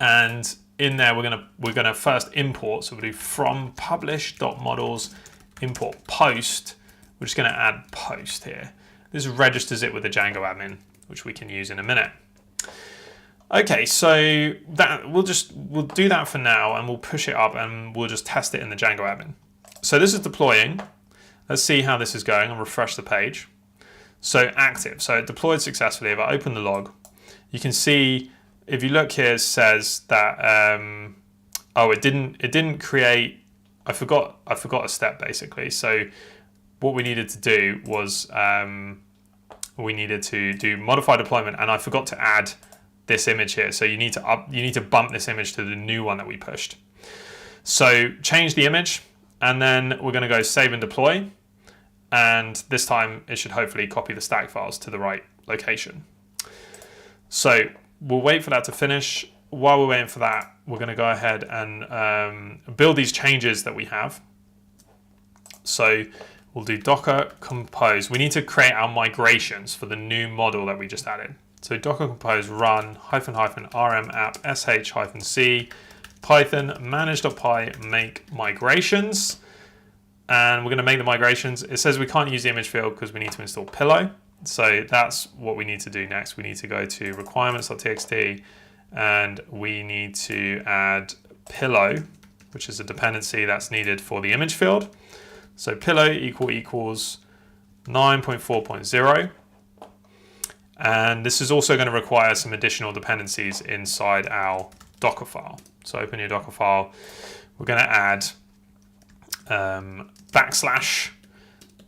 S1: and in there we're gonna first import. So we'll do from publish.models import post. We're just gonna add post here. This registers it with the Django admin, which we can use in a minute. Okay, so that we'll do that for now, and we'll push it up and we'll just test it in the Django admin. So this is deploying. Let's see how this is going and refresh the page. So active, so it deployed successfully. If I open the log, you can see, if you look here, it says that it didn't create. I forgot a step basically. So what we needed to do was we needed to do modify deployment, and I forgot to add this image here. So you need to bump this image to the new one that we pushed. So change the image, and then we're going to go save and deploy. And this time it should hopefully copy the stack files to the right location. So we'll wait for that to finish. While we're waiting for that, we're going to go ahead and build these changes that we have. So we'll do docker compose. We need to create our migrations for the new model that we just added. So docker compose run --rm app sh-c python manage.py make migrations. And we're going to make the migrations. It says we can't use the image field because we need to install Pillow. So that's what we need to do next. We need to go to requirements.txt, and we need to add Pillow, which is a dependency that's needed for the image field. So Pillow equals 9.4.0. And this is also going to require some additional dependencies inside our Docker file. So open your Docker file. We're going to add /,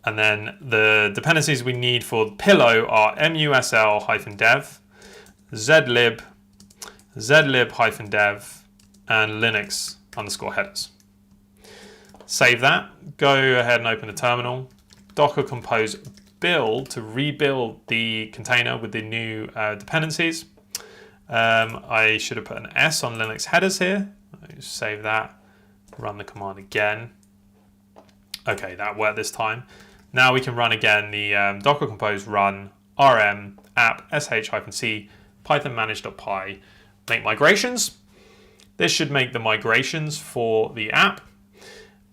S1: and then the dependencies we need for Pillow are musl-dev, zlib, zlib-dev, and linux_headers. Save that, go ahead and open the terminal, docker compose build to rebuild the container with the new dependencies. I should have put an S on Linux headers here. Save that, run the command again. Okay, that worked this time. Now we can run again the docker compose run rm app sh-c python manage.py make migrations. This should make the migrations for the app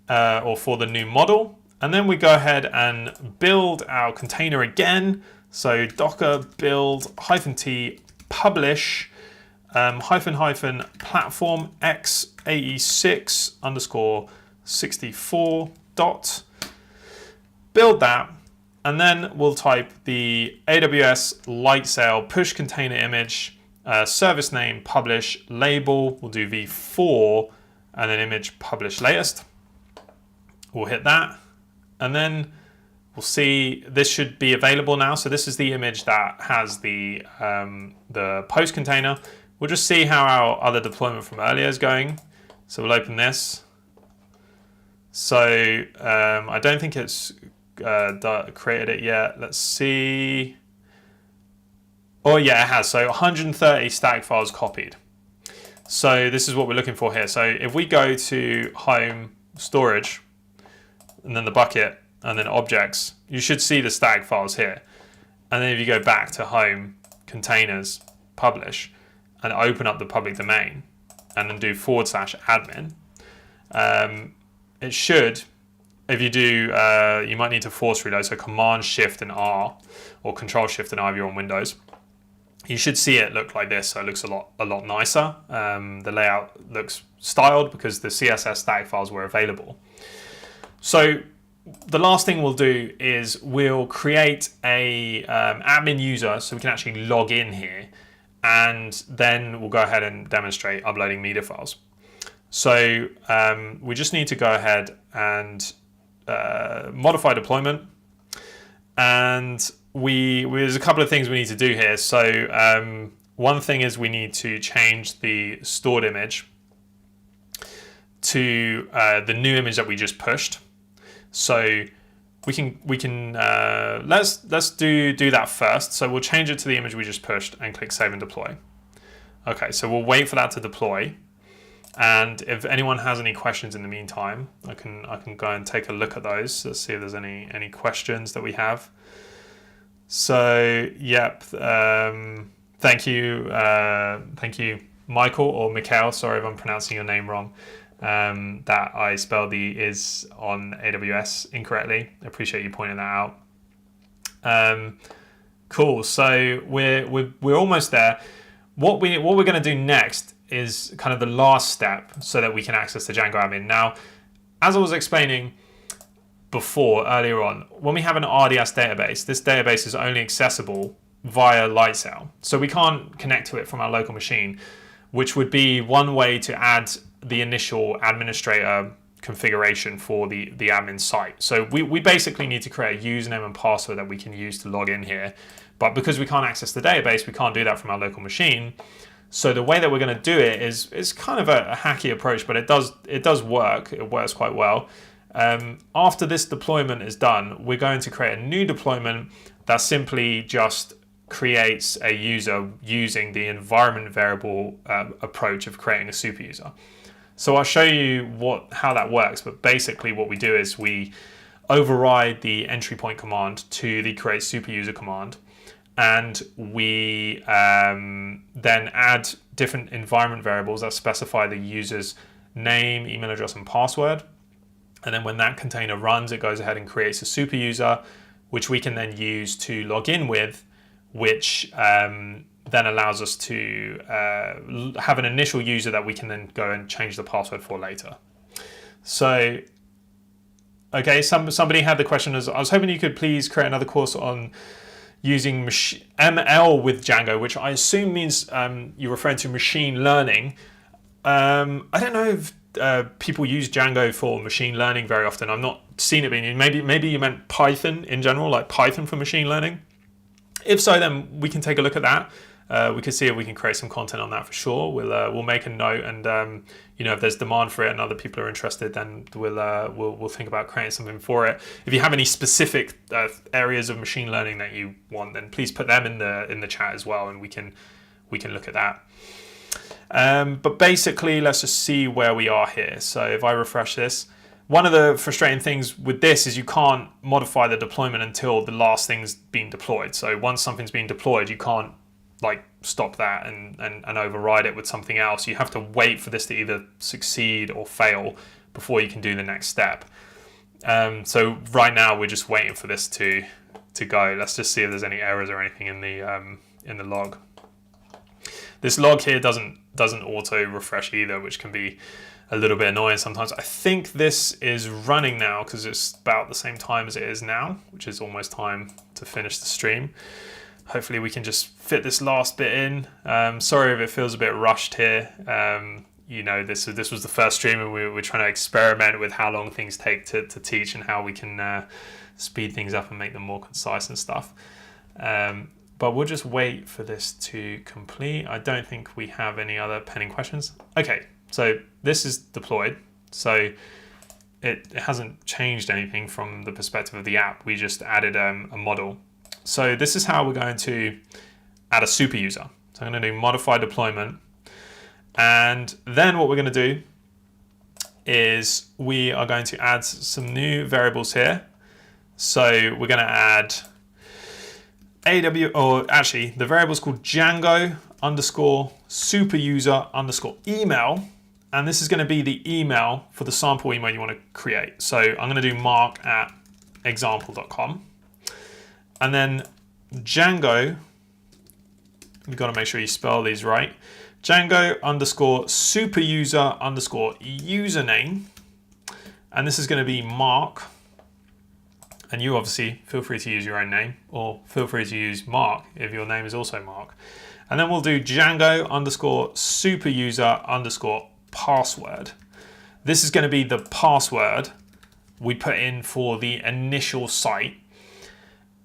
S1: or for the new model. And then we go ahead and build our container again. So docker build -t publish --platform x86_64 dot, build that, and then we'll type the AWS Lightsail push container image, service name publish label, we'll do v4, and then image publish latest. We'll hit that, and then we'll see this should be available now. So this is the image that has the post container. We'll just see how our other deployment from earlier is going. So we'll open this. So I don't think it's created it yet. Let's see. Oh yeah, it has. So 130 stack files copied. So this is what we're looking for here. So if we go to home storage and then the bucket, and then objects, you should see the static files here. And then if you go back to home, containers, publish, and open up the public domain, and then do /admin, it should, if you do, you might need to force reload, so Command Shift and R, or Control Shift and R if you're on Windows. You should see it look like this, so it looks a lot nicer. The layout looks styled because the CSS static files were available. So the last thing we'll do is we'll create a admin user so we can actually log in here, and then we'll go ahead and demonstrate uploading media files. So we just need to go ahead and modify deployment, and there's a couple of things we need to do here. So one thing is we need to change the stored image to the new image that we just pushed. So we can let's do that first. So we'll change it to the image we just pushed and click Save and Deploy. Okay, so we'll wait for that to deploy. And if anyone has any questions in the meantime, I can go and take a look at those. Let's see if there's any questions that we have. So yep, thank you, Michael or Mikhail. Sorry if I'm pronouncing your name wrong. That I spelled the is on AWS incorrectly. I appreciate you pointing that out. Cool. So we're almost there. What we're going to do next is kind of the last step so that we can access the Django admin. Now, as I was explaining before earlier on, when we have an RDS database, this database is only accessible via Lightsail. So we can't connect to it from our local machine, which would be one way to add the initial administrator configuration for the admin site. So we basically need to create a username and password that we can use to log in here. But because we can't access the database, we can't do that from our local machine. So the way that we're going to do it is kind of a hacky approach, but it does work. It works quite well. After this deployment is done, we're going to create a new deployment that simply just creates a user using the environment variable approach of creating a super user. So I'll show you how that works, but basically what we do is we override the entry point command to the create super user command, and we then add different environment variables that specify the user's name, email address, and password. And then when that container runs, it goes ahead and creates a super user, which we can then use to log in with, which then allows us to have an initial user that we can then go and change the password for later. So, okay, somebody had the question, I was hoping you could please create another course on using ML with Django, which I assume means you're referring to machine learning. I don't know if people use Django for machine learning very often. I've not seen it being used. Maybe you meant Python in general, like Python for machine learning. If so, then we can take a look at that. We can see if we can create some content on that for sure. We'll make a note, and if there's demand for it and other people are interested, then we'll think about creating something for it. If you have any specific areas of machine learning that you want, then please put them in the chat as well, and we can look at that. But basically, let's just see where we are here. So if I refresh this, one of the frustrating things with this is you can't modify the deployment until the last thing's been deployed. So once something's been deployed, you can't stop that and override it with something else. You have to wait for this to either succeed or fail before you can do the next step. So right now we're just waiting for this to go. Let's just see if there's any errors or anything in the log. This log here doesn't auto refresh either, which can be a little bit annoying sometimes. I think this is running now because it's about the same time as it is now, which is almost time to finish the stream. Hopefully we can just fit this last bit in. Sorry if it feels a bit rushed here. This was the first stream, and we're trying to experiment with how long things take to teach and how we can speed things up and make them more concise and stuff. But we'll just wait for this to complete. I don't think we have any other pending questions. Okay, so this is deployed. So it hasn't changed anything from the perspective of the app. We just added a model. So this is how we're going to add a super user. So I'm going to do modify deployment. And then what we're going to do is we are going to add some new variables here. So we're going to add the variable is called Django underscore super user underscore email. And this is going to be the email for the sample email you want to create. So I'm going to do mark@example.com. And then Django, you've got to make sure you spell these right. Django underscore super user underscore username. And this is going to be Mark. And you obviously feel free to use your own name, or feel free to use Mark if your name is also Mark. And then we'll do Django underscore super user underscore password. This is going to be the password we put in for the initial site.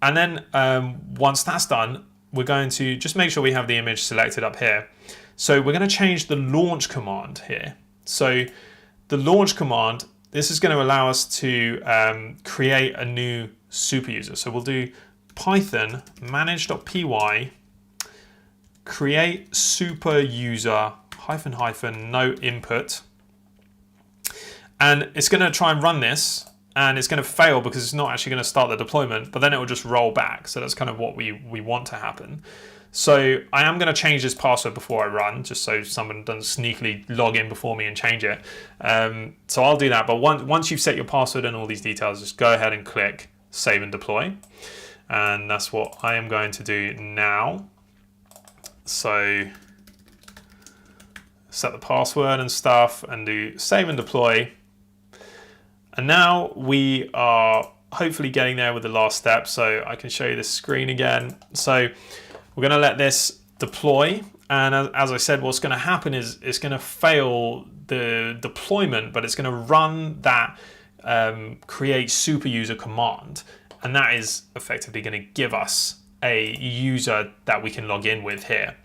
S1: And then once that's done, we're going to just make sure we have the image selected up here. So we're going to change the launch command here. So the launch command, this is going to allow us to create a new super user. So we'll do Python manage.py create super user -- no input. And it's going to try and run this, and it's going to fail because it's not actually going to start the deployment, but then it will just roll back. So that's kind of what we want to happen. So I am going to change this password before I run, just so someone doesn't sneakily log in before me and change it. So I'll do that. But once you've set your password and all these details, just go ahead and click Save and Deploy. And that's what I am going to do now. So set the password and stuff and do Save and Deploy. And now we are hopefully getting there with the last step. So I can show you this screen again. So we're going to let this deploy. And as I said, what's going to happen is it's going to fail the deployment, but it's going to run that create super user command. And that is effectively going to give us a user that we can log in with here.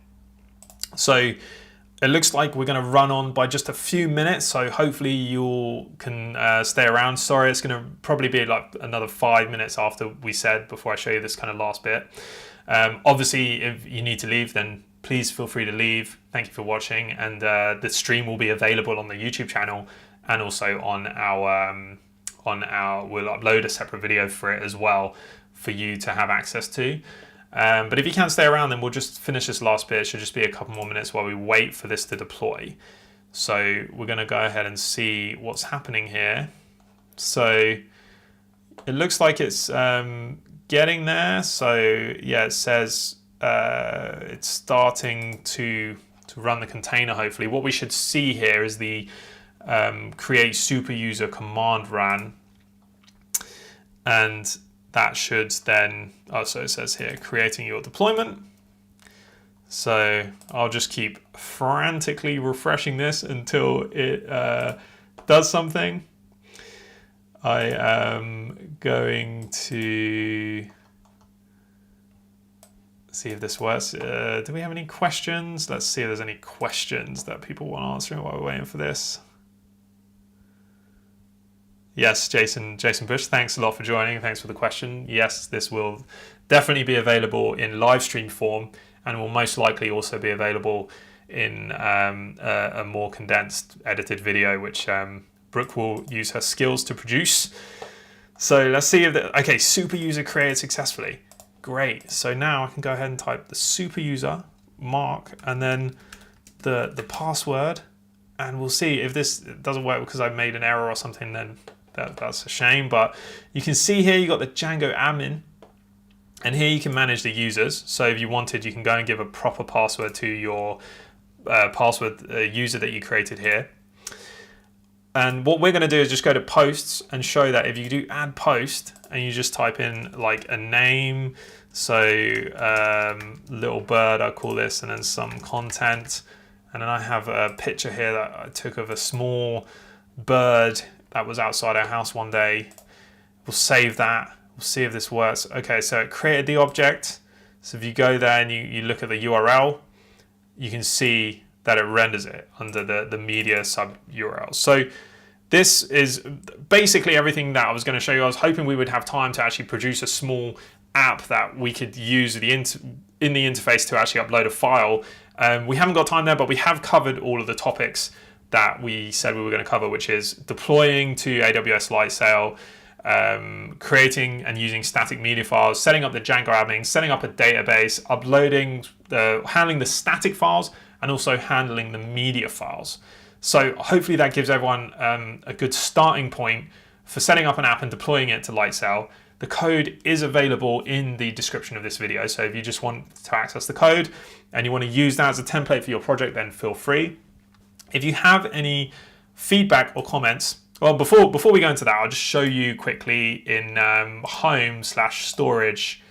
S1: So it looks like we're going to run on by just a few minutes, so hopefully you can stay around. Sorry, it's going to probably be like another 5 minutes after we said before I show you this kind of last bit. Obviously, if you need to leave, then please feel free to leave. Thank you for watching, and the stream will be available on the YouTube channel and also on our we'll upload a separate video for it as well for you to have access to. But if you can stay around, then we'll just finish this last bit. It should just be a couple more minutes while we wait for this to deploy. So we're going to go ahead and see what's happening here. So it looks like it's getting there. So yeah, it says it's starting to run the container, hopefully. What we should see here is the create super user command ran. And that should then, so it says here, creating your deployment. So I'll just keep frantically refreshing this until it does something. I am going to see if this works. Do we have any questions? Let's see if there's any questions that people want answering while we're waiting for this. Yes, Jason Bush, thanks a lot for joining. Thanks for the question. Yes, this will definitely be available in live stream form, and will most likely also be available in a more condensed edited video, which Brooke will use her skills to produce. So let's see if okay, super user created successfully. Great. So now I can go ahead and type the super user, Mark, and then the password, and we'll see if this doesn't work because I made an error or something. Then that's a shame. But you can see here you got the Django admin, and here you can manage the users. So if you wanted, you can go and give a proper password to your password user that you created here. And what we're going to do is just go to posts and show that if you do add post and you just type in like a name, so little bird, I call this, and then some content. And then I have a picture here that I took of a small bird that was outside our house one day. We'll save that. We'll see if this works. Okay, so it created the object. So if you go there and you look at the URL, you can see that it renders it under the media sub URL. So this is basically everything that I was going to show you. I was hoping we would have time to actually produce a small app that we could use in the interface to actually upload a file. We haven't got time there, but we have covered all of the topics that we said we were going to cover, which is deploying to AWS Lightsail, creating and using static media files, setting up the Django admin, setting up a database, handling the static files, and also handling the media files. So hopefully that gives everyone a good starting point for setting up an app and deploying it to Lightsail. The code is available in the description of this video. So if you just want to access the code and you want to use that as a template for your project, then feel free. If you have any feedback or comments, well, before we go into that, I'll just show you quickly in home/storage,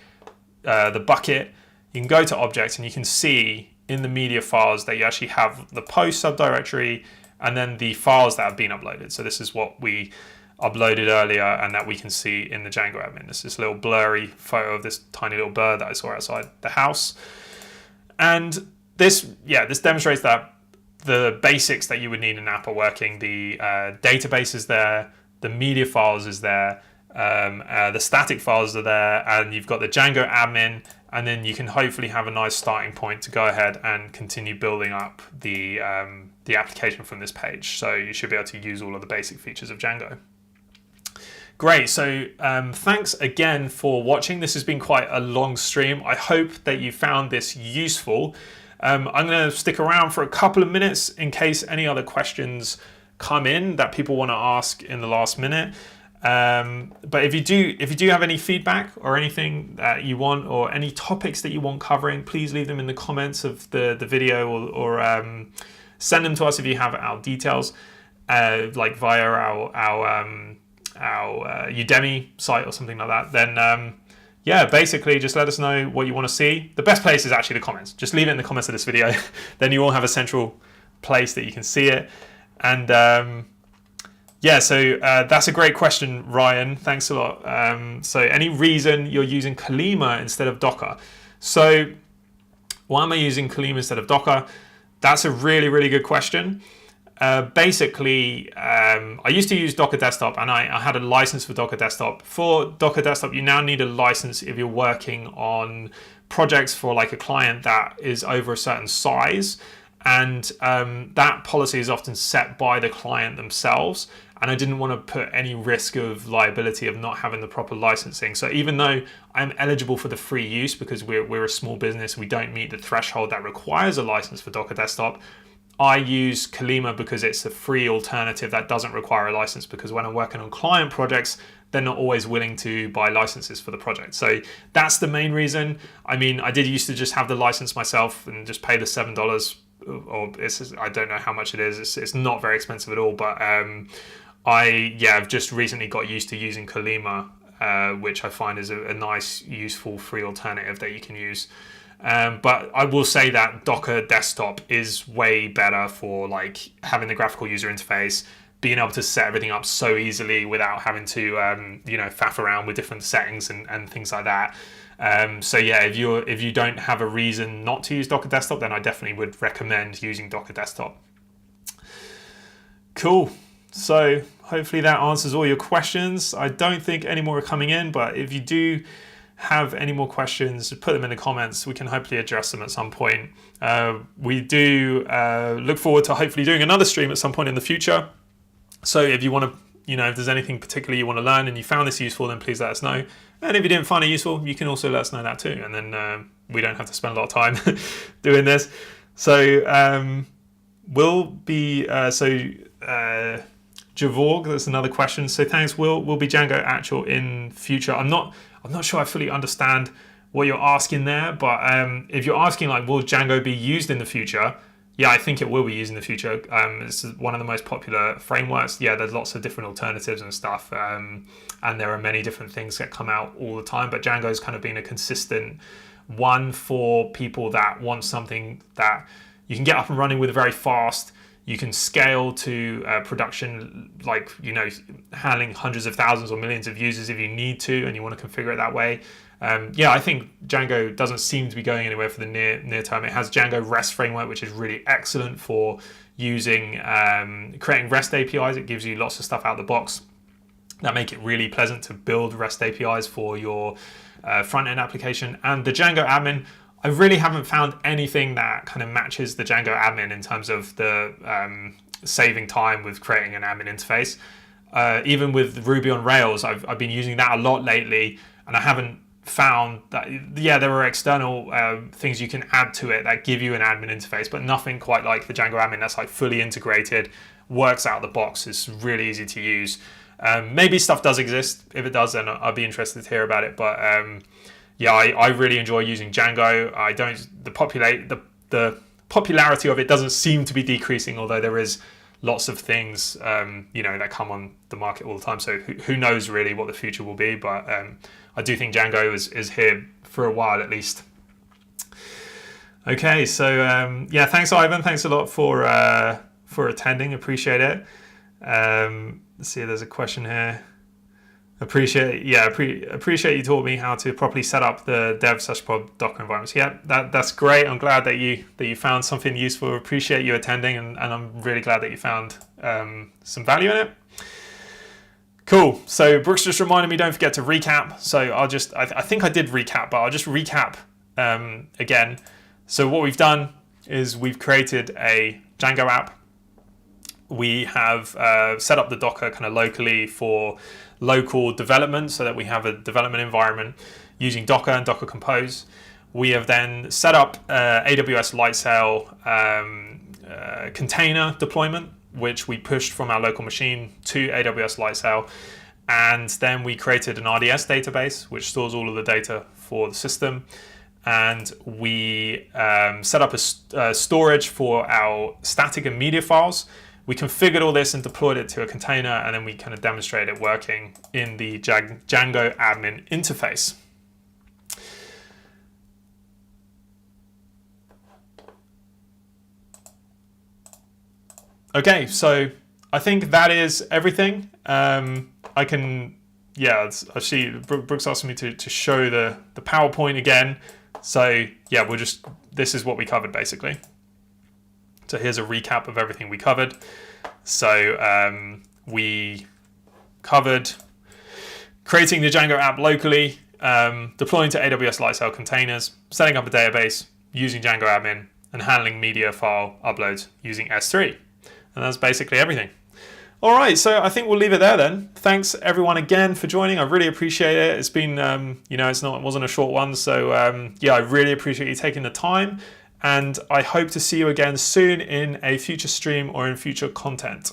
S1: the bucket. You can go to objects and you can see in the media files that you actually have the post subdirectory and then the files that have been uploaded. So this is what we uploaded earlier and that we can see in the Django admin. This is this little blurry photo of this tiny little bird that I saw outside the house. And this demonstrates that the basics that you would need in an app are working. The database is there, the media files is there, the static files are there, and you've got the Django admin, and then you can hopefully have a nice starting point to go ahead and continue building up the application from this page. So you should be able to use all of the basic features of Django. Great, so thanks again for watching. This has been quite a long stream. I hope that you found this useful. I'm going to stick around for a couple of minutes in case any other questions come in that people want to ask in the last minute. But if you do have any feedback or anything that you want, or any topics that you want covering, please leave them in the comments of the video, or send them to us if you have our details, like via our Udemy site or something like that. Then yeah, basically just let us know what you want to see. The best place is actually the comments. Just leave it in the comments of this video. Then you all have a central place that you can see it. And yeah, so that's a great question, Ryan. Thanks a lot. So any reason you're using Kalima instead of Docker? So why am I using Kalima instead of Docker? That's a really, really good question. Basically, I used to use Docker Desktop, and I had a license for Docker Desktop. For Docker Desktop, you now need a license if you're working on projects for like a client that is over a certain size, and that policy is often set by the client themselves. And I didn't want to put any risk of liability of not having the proper licensing. So even though I'm eligible for the free use because we're a small business, we don't meet the threshold that requires a license for Docker Desktop, I use Kalima because it's a free alternative that doesn't require a license, because when I'm working on client projects, they're not always willing to buy licenses for the project. So that's the main reason. I mean, I did used to just have the license myself and just pay the $7, or I don't know how much it is. It's not very expensive at all, but I've just recently got used to using Kalima, which I find is a nice, useful, free alternative that you can use. But I will say that Docker Desktop is way better for like having the graphical user interface, being able to set everything up so easily without having to faff around with different settings and things like that. So yeah, if you don't have a reason not to use Docker Desktop, then I definitely would recommend using Docker Desktop. Cool. So hopefully that answers all your questions. I don't think any more are coming in, but if you do have any more questions, put them in the comments. We can hopefully address them at some point. We do look forward to hopefully doing another stream at some point in the future. So if you want to, if there's anything particularly you want to learn and you found this useful, then please let us know. And if you didn't find it useful, you can also let us know that too. And then we don't have to spend a lot of time doing this. So Javorg, that's another question. So thanks. Will be Django actual in future? I'm not sure I fully understand what you're asking there, but if you're asking like, will Django be used in the future? Yeah, I think it will be used in the future. It's one of the most popular frameworks. Yeah, there's lots of different alternatives and stuff, and there are many different things that come out all the time, but Django's kind of been a consistent one for people that want something that you can get up and running with very fast. You can scale to production, like, handling hundreds of thousands or millions of users if you need to, and you want to configure it that way. Yeah, I think Django doesn't seem to be going anywhere for the near term. It has Django REST framework, which is really excellent for using, creating REST APIs. It gives you lots of stuff out of the box that make it really pleasant to build REST APIs for your front-end application. And the Django admin, I really haven't found anything that kind of matches the Django admin in terms of the saving time with creating an admin interface. even with Ruby on Rails, I've been using that a lot lately, and I haven't found that, yeah, there are external things you can add to it that give you an admin interface, but nothing quite like the Django admin that's like fully integrated, works out of the box, is really easy to use. Maybe stuff does exist. If it does, then I'd be interested to hear about it. But yeah, I really enjoy using Django. The popularity of it doesn't seem to be decreasing, although there is lots of things that come on the market all the time. So who knows really what the future will be? But I do think Django is here for a while at least. Okay, so yeah, thanks Ivan. Thanks a lot for attending. Appreciate it. Let's see, there's a question here. Appreciate you taught me how to properly set up the dev/prod Docker environments. Yeah, that's great. I'm glad that you found something useful. Appreciate you attending, and I'm really glad that you found some value in it. Cool. So Brooks just reminded me, don't forget to recap. So I think I did recap, but I'll just recap again. So what we've done is we've created a Django app. We have set up the Docker kind of locally for local development so that we have a development environment using Docker and Docker Compose. We have then set up AWS Lightsail container deployment, which we pushed from our local machine to AWS Lightsail. And then we created an RDS database, which stores all of the data for the system. And we set up a storage for our static and media files. We configured all this and deployed it to a container, and then we kind of demonstrated it working in the Django admin interface. Okay, so I think that is everything. I see Brooks asked me to show the PowerPoint again. So yeah, this is what we covered basically. So here's a recap of everything we covered. So we covered creating the Django app locally, deploying to AWS Lightsail containers, setting up a database using Django admin, and handling media file uploads using S3. And that's basically everything. All right, so I think we'll leave it there then. Thanks everyone again for joining. I really appreciate it. It's been, it wasn't a short one. So yeah, I really appreciate you taking the time. And I hope to see you again soon in a future stream or in future content.